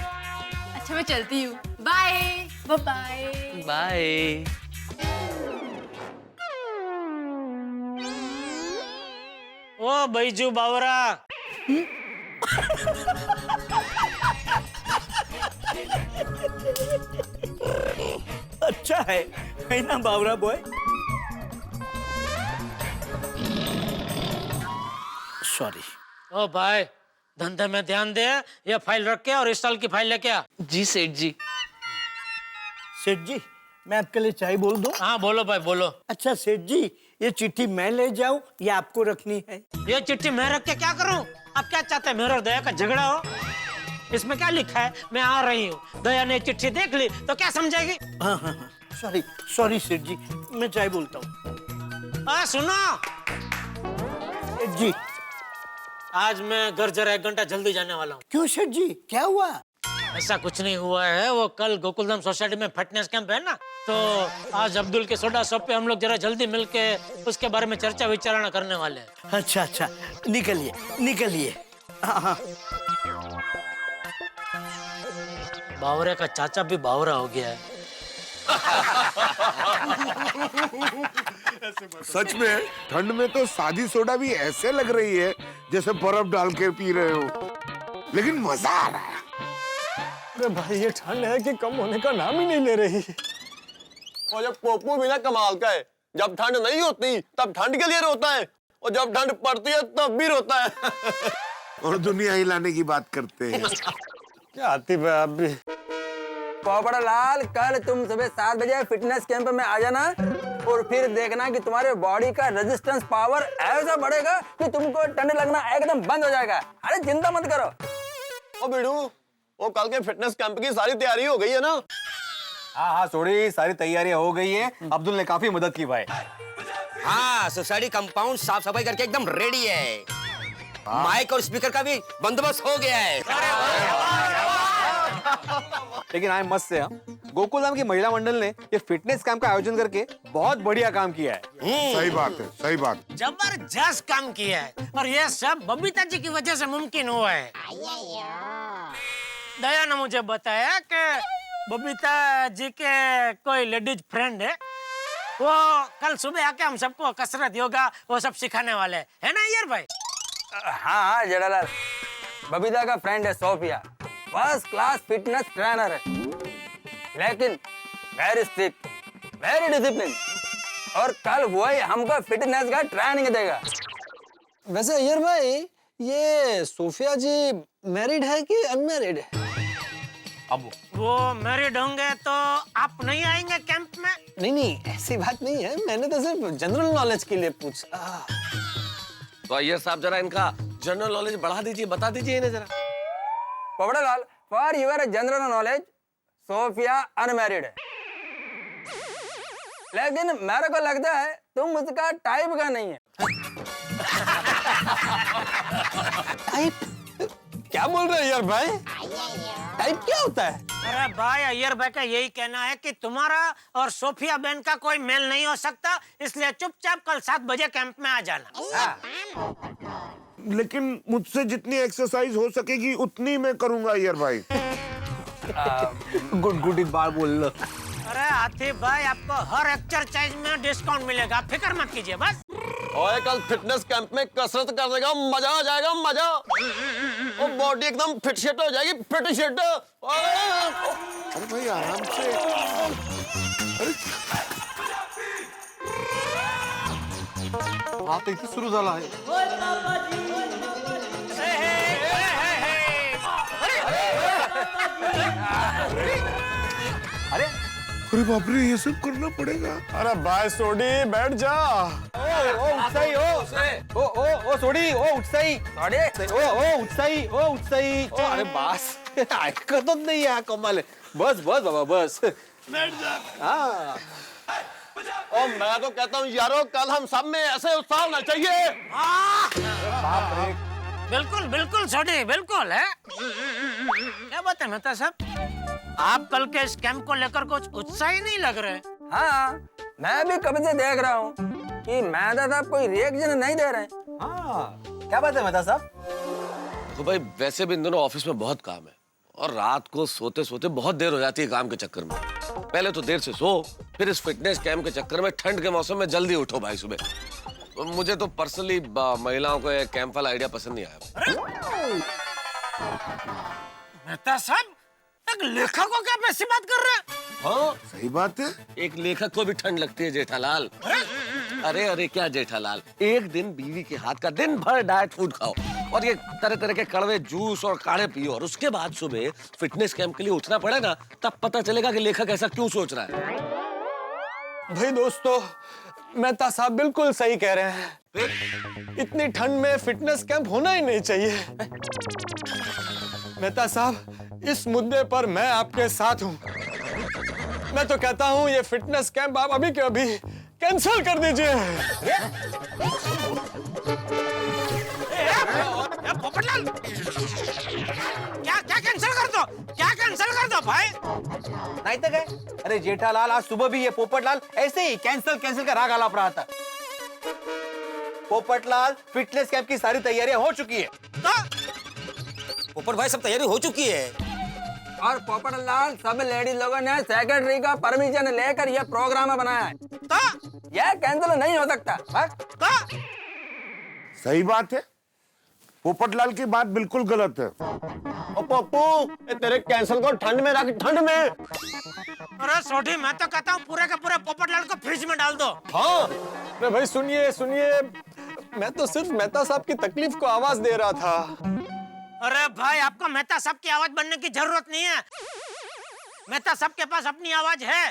अच्छा मैं चलती हूँ। Bye bye bye. ओ बैजू बावरा। अच्छा है ना बावरा बॉय। सॉरी। ओ भाई, धंधे में ध्यान दे। ये फाइल रख के और इस साल की फाइल लेके आ। जी सेठ जी। सेठ जी, मैं आपके लिए चाय बोल दूं? हाँ बोलो भाई बोलो। अच्छा सेठ जी, ये चिट्ठी मैं ले जाऊं या आपको रखनी है? ये चिट्ठी मैं रख के क्या करूं? आप क्या चाहते हैं, मेरा और दया का झगड़ा हो? इसमें क्या लिखा है, मैं आ रही हूँ। दया ने चिट्ठी देख ली तो क्या समझेगी? हाँ हाँ हाँ, सॉरी सॉरी सेठ जी, मैं चाय बोलता हूँ। सुनो सेठ जी, आज मैं घर जरा 1 घंटा जल्दी जाने वाला हूँ। क्यों सेठ जी, क्या हुआ? ऐसा कुछ नहीं हुआ है, वो कल गोकुलधाम सोसाइटी में फिटनेस कैंप है ना, तो आज अब्दुल के सोडा शॉप पे हम लोग जरा जल्दी मिलके उसके बारे में चर्चा विचारणा करने वाले हैं। अच्छा अच्छा, निकलिए निकलिए। हाँ। बावरे का चाचा भी बावरा हो गया है। सच में ठंड में तो सादी सोडा भी ऐसे लग रही है जैसे बर्फ डाल के पी रहे हो, लेकिन मजा आ रहा है। अरे भाई, ये ठंड है कि कम होने का नाम ही नहीं ले रही। और जब पोपू भी ना कमाल का है, जब ठंड नहीं होती तब ठंड के लिए रोता है, और जब ठंड पड़ती है तब भी रोता है। और दुनिया हिलाने की बात करते हैं। क्या आती है आप भी। पोपड़ा लाल, कल तुम सुबह 7 बजे फिटनेस कैंप में आ जाना और फिर देखना कि तुम्हारे बॉडी का रेजिस्टेंस पावर ऐसा बढ़ेगा कि तुमको ठंड लगना एकदम बंद हो जाएगा। अरे चिंता मत करो। ओ बिडू, वो कल के फिटनेस कैंप की सारी तैयारी हो गई है ना? हाँ सोडी, सारी तैयारियां हो गई है। अब्दुल ने काफी मदद की भाई। हाँ, सोसाइटी कंपाउंड साफ सफाई करके एकदम रेडी है। माइक और स्पीकर का भी बंदोबस्त हो गया है। लेकिन आई मस्त से गोकुलधाम की महिला मंडल ने ये फिटनेस कैंप का आयोजन करके बहुत बढ़िया काम किया है। सही बात है, सही बात। जबरदस्त काम किया है और ये सब बबीता जी की वजह से मुमकिन हुआ है। दया ने मुझे बताया कि बबीता जी के कोई लेडीज फ्रेंड है, वो कल सुबह आके हम सबको कसरत योगा वो सब सिखाने वाले है ना यार भाई? हाँ जेठालाल, बबीता का फ्रेंड है Sophia, first class fitness trainer है, लेकिन वेरी स्ट्रिक्ट, वेरी डिसिप्लिन, और कल वही हमको फिटनेस का ट्रेनिंग देगा। वैसे अय्यर भाई, ये सोफिया जी मैरिड है कि अनमैरिड है? अब वो मैरिड होंगे तो आप नहीं आएंगे कैंप में? नहीं, ऐसी बात नहीं है, मैंने तो सिर्फ जनरल नॉलेज के लिए पूछा। तो अय्यर साहब जरा इनका जनरल नॉलेज बढ़ा दीजिए, बता दीजिए इन्हें जरा। Popatlal, for your general knowledge, Sophia unmarried है, लेकिन मेरे को लगता है तुम उसका टाइप का नहीं है। टाइप? क्या बोल रहे हैं यार भाई? टाइप क्या होता है? अरे भाई, अय्यर भाई का यही कहना है कि तुम्हारा और सोफिया बहन का कोई मेल नहीं हो सकता, इसलिए चुपचाप कल 7 बजे कैंप में आ जाना। लेकिन मुझसे जितनी एक्सरसाइज हो सकेगी उतनी मैं करूंगा अय्यर भाई। गुड एक बार बोल लो। अरे हाथी भाई, आपको हर एक्सरसाइज में डिस्काउंट मिलेगा, फिक्र मत कीजिए बस। और कल फिटनेस कैंप में कसरत करने का मजा आ जाएगा, मजा। और बॉडी एकदम फिट शेट हो जाएगी, फिट शेट। अरे भाई आराम से। हाँ तो इथे सुरू झाला आहे। अरे बाप रे, ये सब करना पड़ेगा। अरे भाई सोडी बैठ जा। ओ उत्साही ओ सोडी ओ उत्साही ओ उत्साही। अरे बस ऐकतच नाही या कमाल। बस बाबा बस बैठ जा। हाँ और मैं तो कहता हूँ यारो, कल हम सब में ऐसे उत्साह होना चाहिए। बाप रे, बिल्कुल बिल्कुल छोटी, बिल्कुल है। क्या बात है मेहता साहब, आप कल के इस कैंप को लेकर कुछ उत्साही नहीं लग रहे? हाँ, मैं भी कब से देख रहा हूँ कि मेहता साहब कोई रिएक्शन नहीं दे रहे। हाँ, क्या बात है मेहता साहब? तो भाई वैसे भी इन दोनों ऑफिस में बहुत काम है और रात को सोते सोते बहुत देर हो जाती है काम के चक्कर में। पहले तो देर से सो, फिर इस फिटनेस कैंप के चक्कर में ठंड के मौसम में जल्दी उठो भाई सुबह। मुझे तो पर्सनली महिलाओं को ये कैंप वाला आइडिया पसंद नहीं आया। मेहता साहब, एक लेखक को क्या ऐसी बात कर रहे हैं? हाँ सही बात है, एक लेखक को भी ठंड लगती है जेठालाल। अरे क्या जेठालाल, एक दिन बीवी के हाथ का दिन भर डाइट फूड खाओ और ये तरह तरह के कड़वे जूस और काढ़े पियो, और उसके बाद सुबह फिटनेस कैंप के लिए उठना पड़ेगा, तब पता चलेगा कि लेखक ऐसा क्यों सोच रहा है। भाई दोस्तों, मेहता साहब बिल्कुल सही कह रहे हैं। इतनी ठंड में फिटनेस कैंप होना ही नहीं चाहिए। मेहता साहब, इस मुद्दे पर मैं आपके साथ हूं। मैं तो कहता हूं ये फिटनेस कैंप आप अभी के अभी कैंसिल कर दीजिए। पोपटलाल, क्या कैंसिल कर दो? क्या कैंसिल कर दो भाई? नहीं तो गए। अरे जेठालाल, आज सुबह भी ये पोपटलाल ऐसे ही कैंसिल का राग आलाप रहा था। पोपटलाल, फिटनेस कैंप की सारी तैयारियां हो चुकी है। पोपट भाई, सब तैयारी हो चुकी है। और पोपटलाल, सब लेडीज लोगों ने सेक्रेटरी का परमिशन लेकर यह प्रोग्राम बनाया है, तो यह कैंसिल नहीं हो सकता। सही बात है, पोपटलाल की बात बिल्कुल गलत है। ओ पप्पू, तेरे कैंसिल को ठंड में रख, ठंड में। अरे सोटी, मैं तो कहता हूँ पूरे का पूरे पोपटलाल को फ्रिज में डाल दो। हाँ, अरे भाई सुनिए, मैं तो सिर्फ मेहता साहब की तकलीफ को आवाज दे रहा था। अरे भाई, आपको मेहता साहब की आवाज बनने की जरूरत नहीं है। मेहता साहब के पास अपनी आवाज है।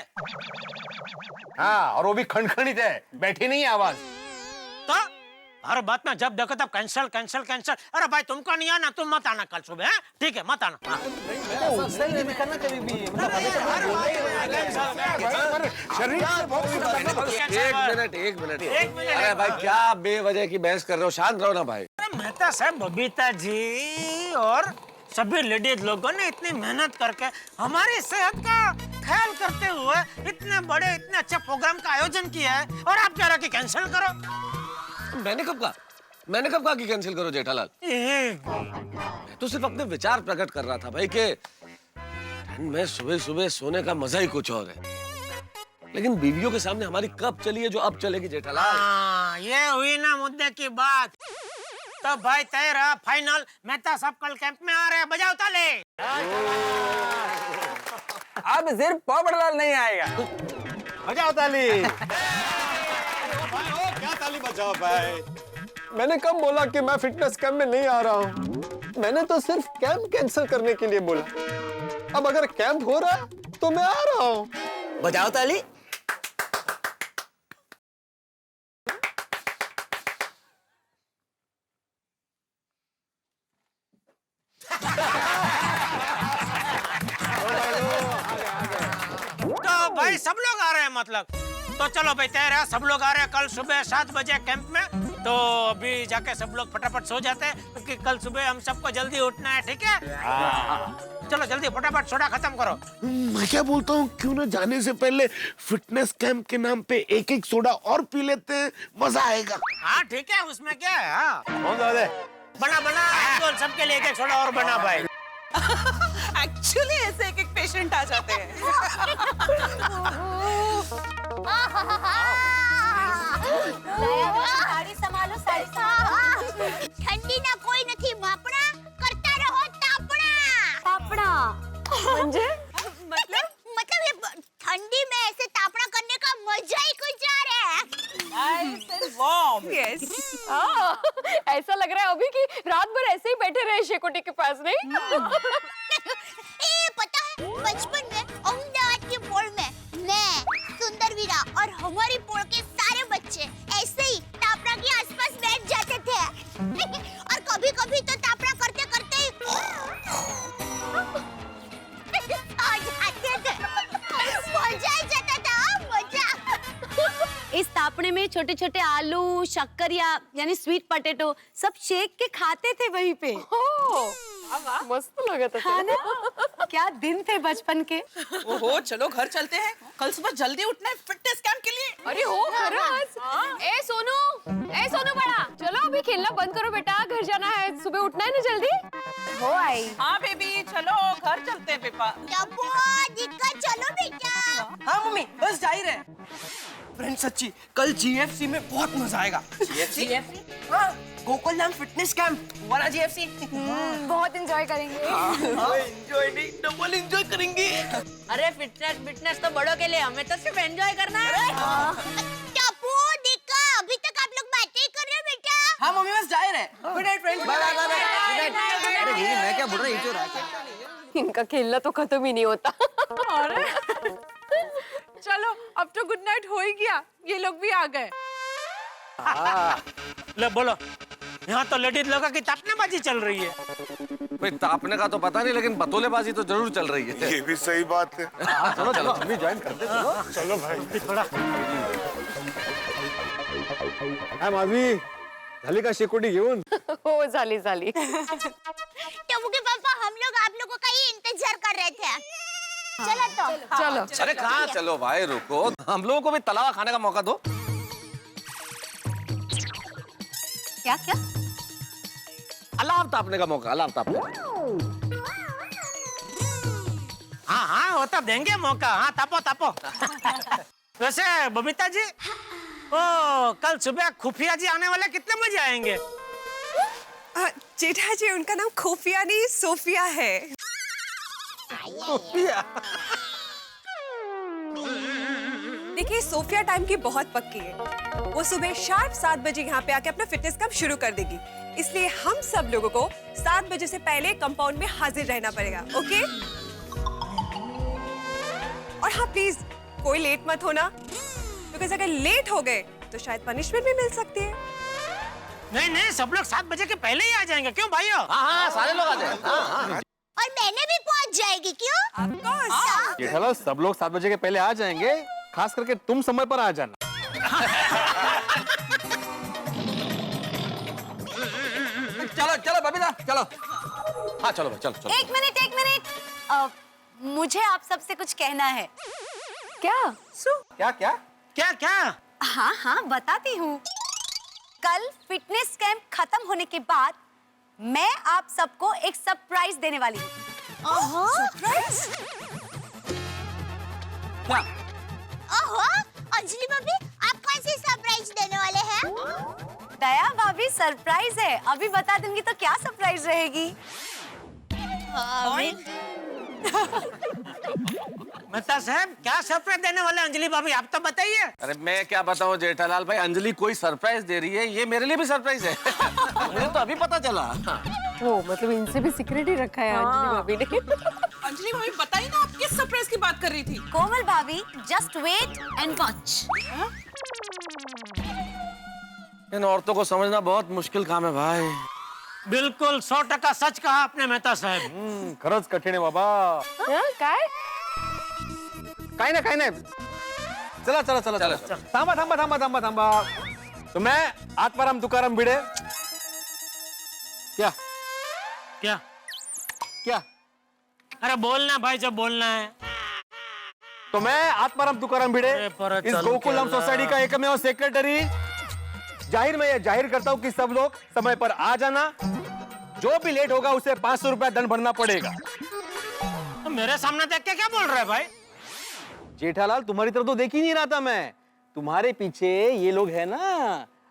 हाँ, और वो भी खनखनित है, बैठी नहीं है आवाज। तो हर बात में जब देखो तब कैंसल कैंसल कैंसल। अरे भाई, तुमको नहीं आना, तुम मत आना कल सुबह, है? ठीक है, मत आना। एक मिनट। अरे भाई, क्या बेवजह की बहस कर रहे हो? शांत रहो ना भाई। मेहता साहब, बबीता जी और सभी लेडीज लोगों ने इतनी मेहनत करके हमारी सेहत का ख्याल करते हुए इतने बड़े, इतने अच्छे प्रोग्राम का आयोजन किया है, और आप कह रहे कि कैंसिल करो। मैंने कब कहा कि कैंसिल करो जेठालाल? मैं तो सिर्फ अपने विचार प्रकट कर रहा था भाई कि ठंड में सुबह सुबह सोने का मजा ही कुछ और है। लेकिन बीवियों के सामने हमारी कब चली है जो अब चलेगी जेठालाल? हाँ, ये हुई ना मुद्दे की बात। तो भाई तय रहा फाइनल, मेहता साहब कल कैंप में आ रहे हैं, बजाओ ताली। अब सिर्फ पोपटलाल नहीं आएगा, बजाओ ताली। क्या ताली बजाओ भाई? मैंने कब बोला कि मैं फिटनेस कैंप में नहीं आ रहा हूँ? मैंने तो सिर्फ कैंप कैंसिल करने के लिए बोला। अब अगर कैंप हो रहा है तो मैं आ रहा हूँ। बजाओ ताली। तो भाई सब लोग आ रहे हैं मतलब? तो चलो भाई, तय रहा, सब लोग आ रहे हैं कल सुबह 7 बजे कैंप में। तो अभी जाके सब लोग फटाफट सो जाते हैं, क्योंकि कल सुबह हम सबको जल्दी उठना है, ठीक है? चलो जल्दी फटाफट सोडा खत्म करो। मैं क्या बोलता हूँ, क्यों ना जाने से पहले फिटनेस कैंप के नाम पे एक सोडा और पी लेते हैं, मजा आएगा। हाँ ठीक है, उसमें क्या है? हाँ कौन सा है? बना सबके लिए एक सोडा और बना भाई। एक्चुअली ऐसे एक पेशेंट आ जाते हैं। साड़ी संभालो, साड़ी संभालो। ठंडी ना कोई नहीं मापना, करता रहो तापना। म्हणजे? मतलब ये ठंडी में ऐसे तापना करने का मजा ही कुछ और है। Yes. ऐसा लग रहा है अभी कि रात भर ऐसे ही बैठे रहे शेकोटी के पास, नहीं? पता है, बचपन में अहमदाबाद के पोल में मैं, सुंदरवीरा और हमारी पोल के सारे बच्चे ऐसे ही तापना के आसपास बैठ जाते थे। और कभी-कभी तो तापना करते करते ही आ जाते थे। मजा आ जाता था, मजा। इस तापने में छोटे छोटे आलू, शक्कर यानी स्वीट पोटैटो सब शेक के खाते थे वहीं पे। मस्त लगा था। हाँ ना? क्या दिन थे बचपन के। ओहो, चलो घर चलते हैं, कल सुबह जल्दी उठना है फिटनेस कैंप के लिए। अरे हो खरस। ए सोनू बड़ा, चलो अभी खेलना बंद करो बेटा, घर जाना है, सुबह उठना है ना जल्दी। हो आई। हाँ बेबी, चलो घर चलते हैं बेटा। चलो बेटा। हाँ मम्मी, बस जा ही रहे। फ्रेंड सच्ची, कल जीएफसी में बहुत मजा आएगा। जीएफसी? हाँ, गोकुल धाम फिटनेस कैंप वाला जीएफसी। बहुत एंजॉय करेंगे। एंजॉय नहीं, डबल एंजॉय करेंगे। अरे फिटनेस तो बड़ों के लिए, हमें तो सिर्फ एंजॉय करना है। टप्पू, दिक्का, अभी तक आप लोग बातें ही कर रहे हो बेटा। हाँ मम्मी, बस जा ही रहे। Good night friends. अरे दीदी, मैं क्या बोल रहा हूँ, ये तो रहा है। इनका खेलना तो खत्म ही नहीं होता। अरे चलो, अब तो गुड नाइट हो ही गया, ये लोग भी आ गए। ले बोलो, यहाँ तो लेडीज लोगों की तापनेबाजी चल रही है। भाई तापने का तो पता नहीं, लेकिन बतौलेबाजी तो जरूर चल रही है। ये भी सही बात है। चलो चलो, हम भी ज्वाइन करते हैं। चलो भाई, थोड़ा। माधवी, झाली का शेकोटी घेऊन? हो झाली। टप्पू के पापा, हम लोग आप लोगों का ही इंतजार कर रहे थे। चलो तो। चलो। अरे कहाँ चलो भाई, रुको, हम लोगों को भी तलावा खाने का मौका दो। क्या? अलाव तापने का मौका, अलाव तापने। हाँ, वो तो देंगे मौका। हाँ, तापो। वैसे बबीता जी, ओ कल सुबह खुफिया जी आने वाले, कितने बजे आएंगे? जेठा जी, उनका नाम खुफिया नहीं सोफिया है। देखिए सोफिया टाइम की बहुत पक्की है। वो सुबह शार्प 7 बजे यहाँ पे आके अपना फिटनेस काम शुरू कर देगी। इसलिए हम सब लोगों को 7 बजे से पहले कंपाउंड में हाजिर रहना पड़ेगा, ओके? और हाँ प्लीज कोई लेट मत होना, बिकॉज अगर लेट हो गए तो शायद पनिशमेंट भी मिल सकती है। नहीं नहीं, सब लोग 7 बजे के पहले ही आ जाएंगे, क्यों भाइयों? हाँ सारे लोग आ जाए। और मैंने भी पहुंच जाएगी, क्यों? जेठालाल सब लोग 7 बजे के पहले आ जाएंगे, खास करके तुम समय पर आ जाना। चलो चलो बबीता चलो। हाँ चलो भाई चलो चलो। एक मिनट मुझे आप सबसे कुछ कहना है। क्या? क्या क्या क्या क्या? हाँ हाँ बताती हूँ। कल फिटनेस कैंप खत्म होने के बाद मैं आप सबको एक सरप्राइज देने वाली हूँ। सरप्राइज? क्या? ओहो, अंजलि भाभी, आप कौन सी सरप्राइज देने वाले हैं? दया भाभी सरप्राइज है, अभी बता दूंगी तो क्या सरप्राइज रहेगी? मेहता साहब, क्या सरप्राइज देने वाले अंजलि भाभी, आप तो बताइए। अरे मैं क्या बताऊं जेठालाल भाई, अंजलि कोई सरप्राइज दे रही है, ये मेरे लिए भी सरप्राइज है। मुझे तो अभी पता चला। वो मतलब इनसे भी सीक्रेट ही रखा है अंजलि भाभी ने। अंजलि भाभी बताइए ना, आप किस सरप्राइज की बात कर रही थी? कोमल भाभी, जस्ट वेट एंड वॉच। इन औरतों को समझना बहुत मुश्किल काम है भाई। बिल्कुल 100% सच कहा आपने मेहता साहब। खरंच कठीण आहे बाबा। काय? काही नाही चला चला चला चला थांबा थांबा थांबा थांबा थांबा। तो मैं आत्माराम तुकाराम भिडे। क्या क्या क्या? अरे बोलना भाई, जब बोलना है। तो मैं आत्माराम तुकाराम भिडे, इस गोकुलम सोसाइटी का एकमेव सेक्रेटरी जाहिर में यह जाहिर करता हूँ कि सब लोग समय पर आ जाना। जो भी लेट होगा उसे 500 रुपया दंड भरना पड़ेगा। तो मेरे सामने देख के क्या बोल रहे हैं भाई? जेठालाल तुम्हारी तरफ तो देख ही नहीं रहा था मैं, तुम्हारे पीछे ये लोग है ना,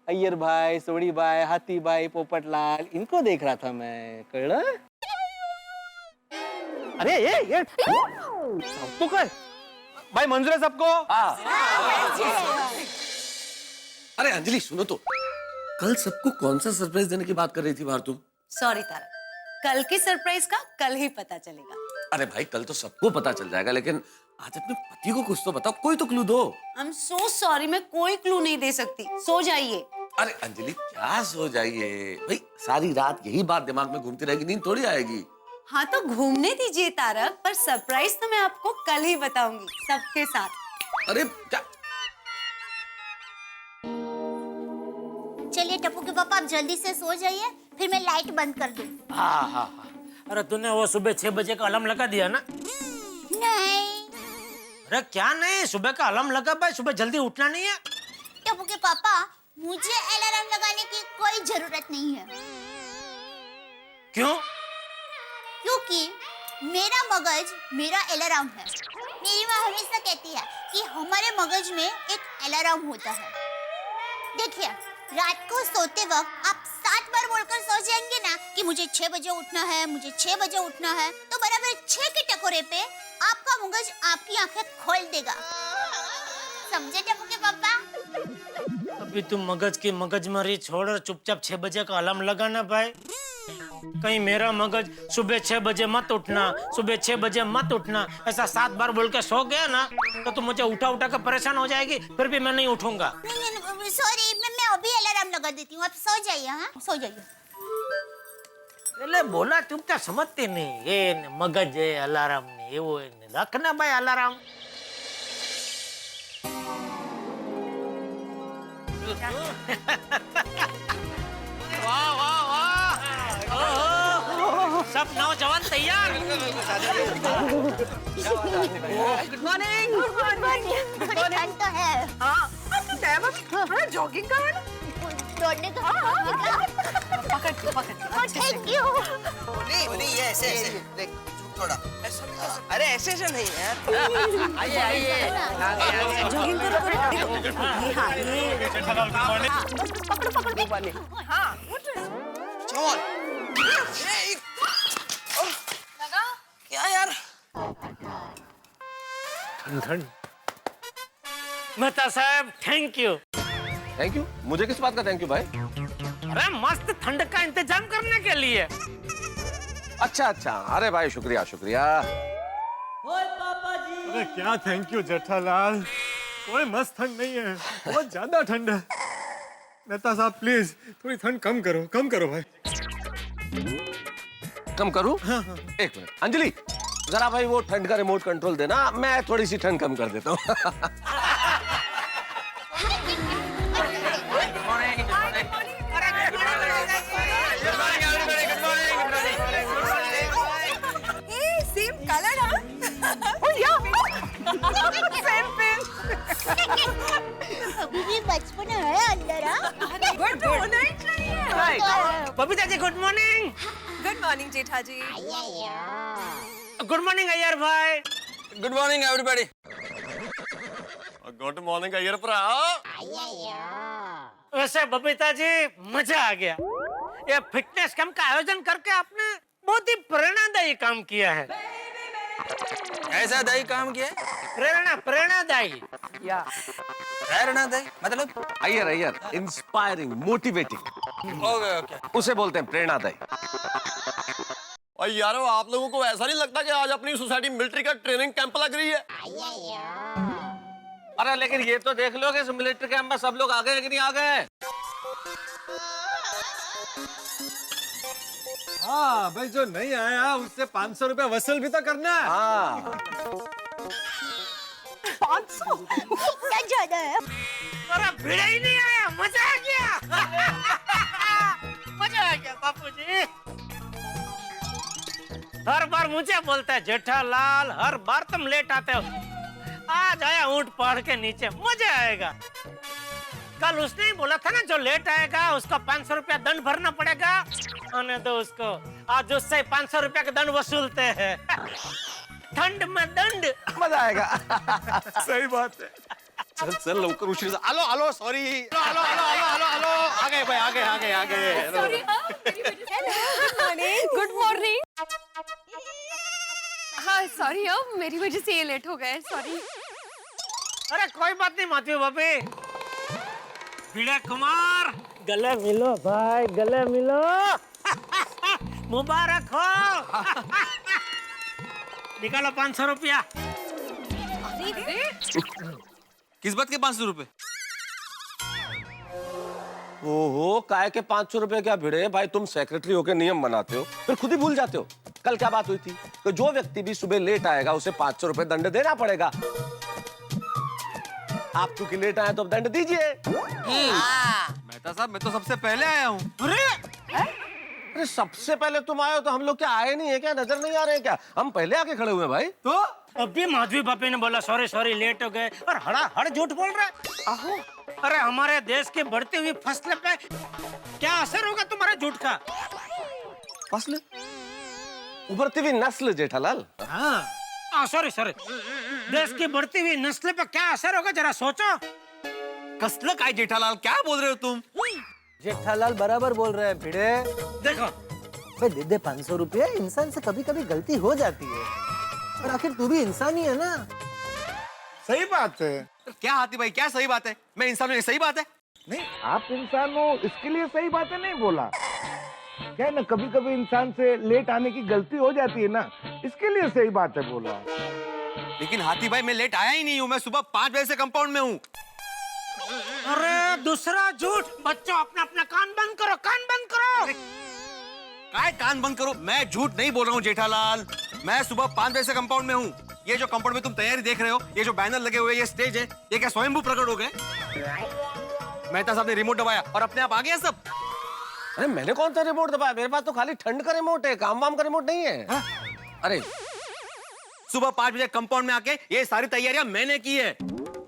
अय्यर भाई, सोड़ी भाई, हाथी भाई, पोपटलाल, इनको देख रहा था मैं। कळलं? अरे ये सबको कर भाई, मंजूर है सबको? अरे अंजलि सुनो तो, कल सबको कौन सा सरप्राइज देने की बात कर रही थी बाहर तुम? सॉरी तारा, कल के सरप्राइज का कल ही पता चलेगा। अरे भाई कल तो सबको पता चल जाएगा, लेकिन आज अपने पति को कुछ तो बताओ, कोई तो क्लू दो। आई एम सो सॉरी, मैं कोई क्लू नहीं दे सकती। सो जाइए। अरे अंजलि क्या सो जाइए भाई, सारी रात यही बात दिमाग में घूमती रहेगी, नींद थोड़ी आएगी। हाँ तो घूमने दीजिए तारक, पर सरप्राइज तो मैं आपको कल ही बताऊंगी सबके साथ। अरे क्या? चलिए टप्पू के पापा, आप जल्दी से सो जाइए, फिर मैं लाइट बंद कर दूं। हाँ हाँ हाँ। अरे तूने वो सुबह 6 बजे का अलार्म लगा दिया ना? नहीं। अरे क्या नहीं, सुबह का अलार्म लगा भाई, सुबह जल्दी उठना नहीं है। टप्पू के पापा, मुझे अलार्म लगाने की कोई जरूरत नहीं है। क्यों? क्योंकि मेरा मगज मेरा अलार्म है। मेरी माँ हमेशा कहती है कि हमारे मगज में एक अलार्म होता है। देखिए, रात को सोते वक्त आप 7 बार बोलकर सो जाएंगे ना कि मुझे 6 बजे उठना है, मुझे 6 बजे उठना है, तो बराबर 6 के टकोरे पे आपका मगज आपकी आंखें खोल देगा। समझे टप्पू के पापा? अभी तुम मगज की मगजमारी छोड़ और चुपचाप 6 बजे का अलार्म लगाना भाई। कहीं मेरा मगज सुबह 6 बजे मत उठना, सुबह 6 बजे मत उठना, ऐसा 7 बार बोल के सो गया ना तो तुम मुझे उठा उठा कर परेशान हो जाएगी, फिर भी मैं नहीं उठूंगा। नहीं, सॉरी, मैं अभी अलार्म लगा देती हूँ, आप सो जाइए। हाँ, सो जाइए। पहले बोला तुम क्या समझते नहीं, ये मगज है अलार्म नहीं, वो रखना भाई अलार्म। वाह वाह वाह, सब नौजवान तैयार। Good morning. Good morning. थोड़ी ठंड तो है। हाँ, आपने दया भाभी थोड़ा जॉगिंग करा ना? दौड़ने का। पकड़। Thank you. नहीं ये ऐसे देख थोड़ा। अरे ऐसे नहीं यार। आइए जॉगिंग करो। हाँ ये पकड़ो। हाँ क्या यार? ठंड मेहता साहब थैंक यू। Thank you? मुझे किस बात का थैंक यू भाई? अरे मस्त ठंड का इंतजाम करने के लिए। अच्छा अच्छा, अरे भाई शुक्रिया शुक्रिया। अरे क्या थैंक यू जेठालाल, कोई मस्त ठंड नहीं है, बहुत ज्यादा ठंड है। मेहता साहब प्लीज थोड़ी ठंड कम करो भाई। कम करूं? हाँ हाँ। एक मिनट अंजलि, जरा भाई वो ठंड का रिमोट कंट्रोल देना, मैं थोड़ी सी ठंड कम कर देता हूँ। सेम कलर ओह या सेम पिन। अभी भी बचपन है अंदर। गुड होना ही चाहिए। Babita ji good morning. Good morning जेठा जी। गुड मॉर्निंग अय्यर भाई। Good morning everybody. Good morning Iyer भरा। वैसे बबीता जी मजा आ गया। ये फिटनेस कैंप का आयोजन करके आपने बहुत ही प्रेरणादायी काम किया है। ऐसा दही काम किया? प्रेरणादायी या प्रेरणादायी मतलब? Iyer Iyer, inspiring, motivating. Okay okay, उसे बोलते हैं प्रेरणादायी। और यारो आप लोगों को ऐसा नहीं लगता कि आज अपनी सोसाइटी मिलिट्री का ट्रेनिंग कैंप लग रही है? अरे लेकिन ये तो देख लो कि इस मिलिट्री कैंप में सब लोग आ गए कि नहीं आ गए? हाँ भाई, जो नहीं आया उससे 500 रुपए वसूल भी तो करना है। हाँ 500 क्या ज्यादा है? अरे भिड़ा ही नहीं आया, मजा आ गया। मजा आ गया बापूजी। हर बार मुझे बोलता है जेठालाल, हर बार तुम लेट आते हो। आज आया ऊंट पहाड़ के नीचे, मजा आएगा। कल उसने ही बोला था ना, जो लेट आएगा उसको 500 रुपया दंड भरना पड़ेगा। आने दो उसको, आज उससे 500 रुपया का दंड वसूलते हैं। ठंड में दंड, मजा आएगा। सही बात है। चल चल लवकर उशीर से। Hello hello sorry. Hello hello hello hello hello आ गए भाई, आ गए। Good morning. हाँ सॉरी मेरी वजह से ये लेट हो गए, सॉरी। अरे कोई बात नहीं माधवी भाभी। भिड़े कुमार, गले मिलो भाई, गले मिलो। मुबारक हो। निकालो 500 रुपया। किस बात के 500 रुपए? ओहो, काय के 500 रुपए क्या भिड़े भाई, तुम सेक्रेटरी होकर नियम बनाते हो फिर खुद ही भूल जाते हो। कल क्या बात हुई थी कि जो व्यक्ति भी सुबह लेट आएगा उसे 500 रुपए दंड देना पड़ेगा। आप क्योंकि लेट आए तो अब दंड दीजिए। मेहता साहब, मैं तो सबसे पहले आया हूँ। अरे सबसे पहले तुम आए हो तो हम लोग क्या आए नहीं है क्या, नजर नहीं आ रहे हैं क्या? हम पहले आके खड़े हुए भाई। तो अभी माधवी भाभी ने बोला सॉरी सॉरी लेट हो गए, और हड़ झूठ बोल रहा है। अरे हमारे देश की बढ़ती हुई फसल पे क्या असर होगा तुम्हारे झूठ का? फसल? उभरती हुई नस्ल जेठालाल। हाँ सॉरी सॉरी, देश की बढ़ती हुई नस्ल पे क्या असर होगा जरा सोचो। कसलं काय जेठालाल, क्या बोल रहे हो तुम? जेठालाल बराबर बोल रहे हैं भिड़े। देखो भाई दे दे 500 रुपये, इंसान से कभी कभी गलती हो जाती है, और आखिर तू भी इंसान ही है ना। सही बात है। क्या हाथी भाई, क्या सही बात है? मैं इंसान हूँ, ये सही बात है? नहीं, आप इंसान हो इसके लिए सही बात है नहीं बोला। क्या है ना, कभी कभी इंसान से लेट आने की गलती हो जाती है ना, इसके लिए सही बात है बोला। लेकिन हाथी भाई, मैं लेट आया ही नहीं हूँ, मैं सुबह 5 बजे से कंपाउंड में हूँ। अरे दूसरा झूठ। बच्चों अपना अपना कान बंद करो, कान बंद करो। काय कान बंद करो, मैं झूठ नहीं बोल रहा हूँ जेठालाल। मैं सुबह 5 बजे से कंपाउंड में हूँ। ये जो कंपाउंड में तुम तैयारी देख रहे हो, ये जो बैनर लगे हुए, ये स्टेज है, ये क्या स्वयंभू प्रकट हो गए? मेहता साहब ने रिमोट दबाया और अपने आप आ गया सब। अरे मैंने कौन सा रिमोट दबाया, मेरे पास तो खाली ठंड का रिमोट है, काम वाम का रिमोट नहीं है। अरे सुबह 5 बजे कंपाउंड में आके ये सारी तैयारियां मैंने की है।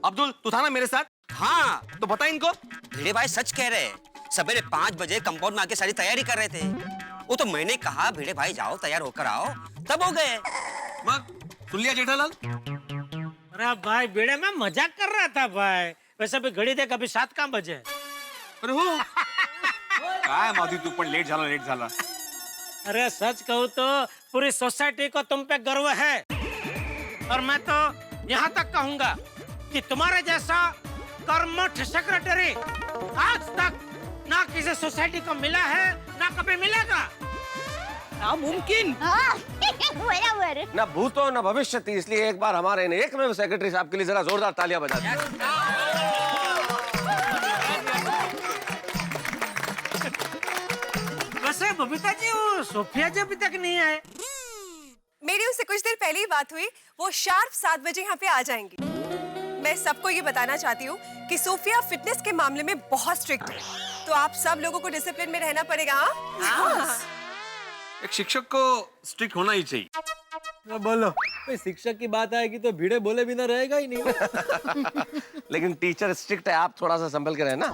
अब्दुल, तू था ना मेरे साथ? हाँ, तो बता इनको। भिड़े भाई सच कह रहे हैं, सवेरे 5 बजे कंपाउंड में आके सारी तैयारी कर रहे थे। वो तो मैंने कहा भिड़े भाई जाओ तैयार होकर आओ, तब हो गए। सुन लिया जेठालाल? अरे भाई बेड़े में मजाक कर रहा था भाई। वैसे भी घड़ी देख अभी 7 का बजे। अरे हो काय माधवी, तू पण लेट झाला। अरे सच कहूँ तो पूरी सोसाइटी को तुम पे गर्व है, और मैं तो यहाँ तक कहूँगा कि तुम्हारे जैसा कर्मठ सेक्रेटरी आज तक ना किसी सोसाइटी को मिला है ना कभी मिलेगा। नामुमकिन। बराबर। ना भूतो ना भविष्य, इसलिए एक बार हमारे एकमेव सेक्रेटरी साहब के लिए जरा जोरदार तालियां बजा दीजिए। वैसे बबीता जी वो सोफिया जी अभी तक नहीं आए। मेरी उससे कुछ देर पहले ही बात हुई, वो शार्प 7 बजे यहाँ पे आ जाएंगी। मैं सबको ये बताना चाहती हूँ कि सोफिया फिटनेस के मामले में बहुत स्ट्रिक्ट है, तो आप सब लोगों को डिसिप्लिन में रहना पड़ेगा। हाँ? एक शिक्षक को स्ट्रिक्ट होना ही चाहिए। ना बोलो, भाई शिक्षक की बात आएगी तो भिड़े बोले बिना रहेगा ही नहीं। लेकिन टीचर स्ट्रिक्ट है, आप थोड़ा सा संभल के रहना।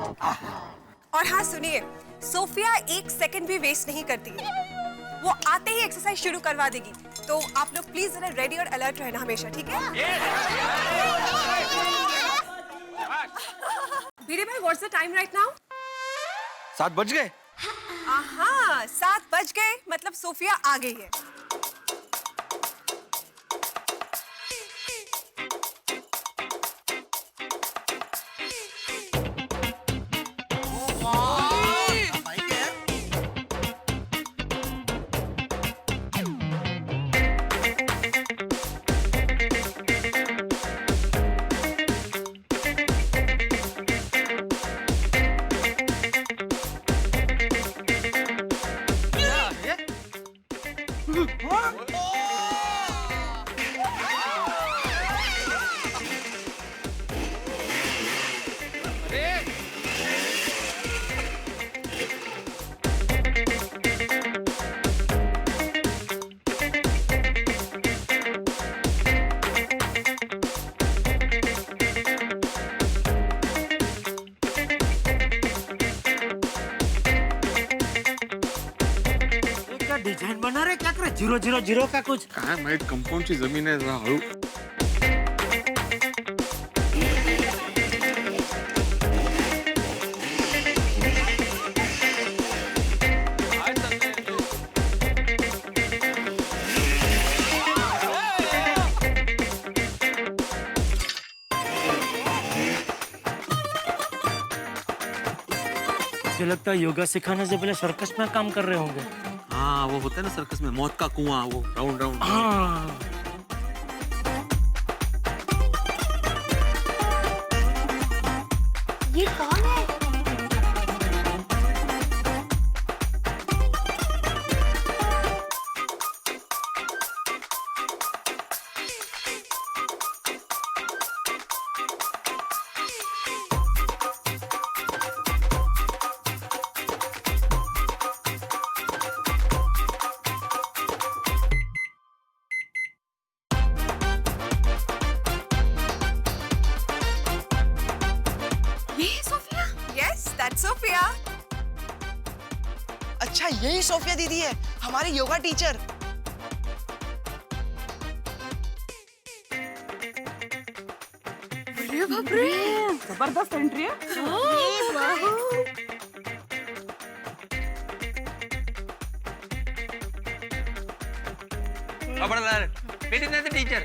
और हाँ सुनिए, सोफिया 1 सेकंड भी वेस्ट नहीं करती है। वो आते ही एक्सरसाइज शुरू करवा देगी, तो आप लोग प्लीज जरा रेडी और अलर्ट रहना हमेशा, ठीक है? भिड़े भाई, what's the time right now? 7 बज गए। हाँ, 7 बज गए, मतलब सोफिया आ गई है। डिजाइन बना रहे क्या करे? 000 का कुछ काय माहित, कंपाऊंडची जमीन आहे जरा हळू। मुझे लगता है योगा सिखाने से पहले सर्कस में काम कर रहे होंगे। हाँ, वो होता है ना सर्कस में मौत का कुआं, वो राउंड राउंड। हाँ। ये कौन है? सोफिया। अच्छा, यही सोफिया दीदी है, हमारी योगा टीचर। अरे बाप रे, जबरदस्त एंट्री है। टीचर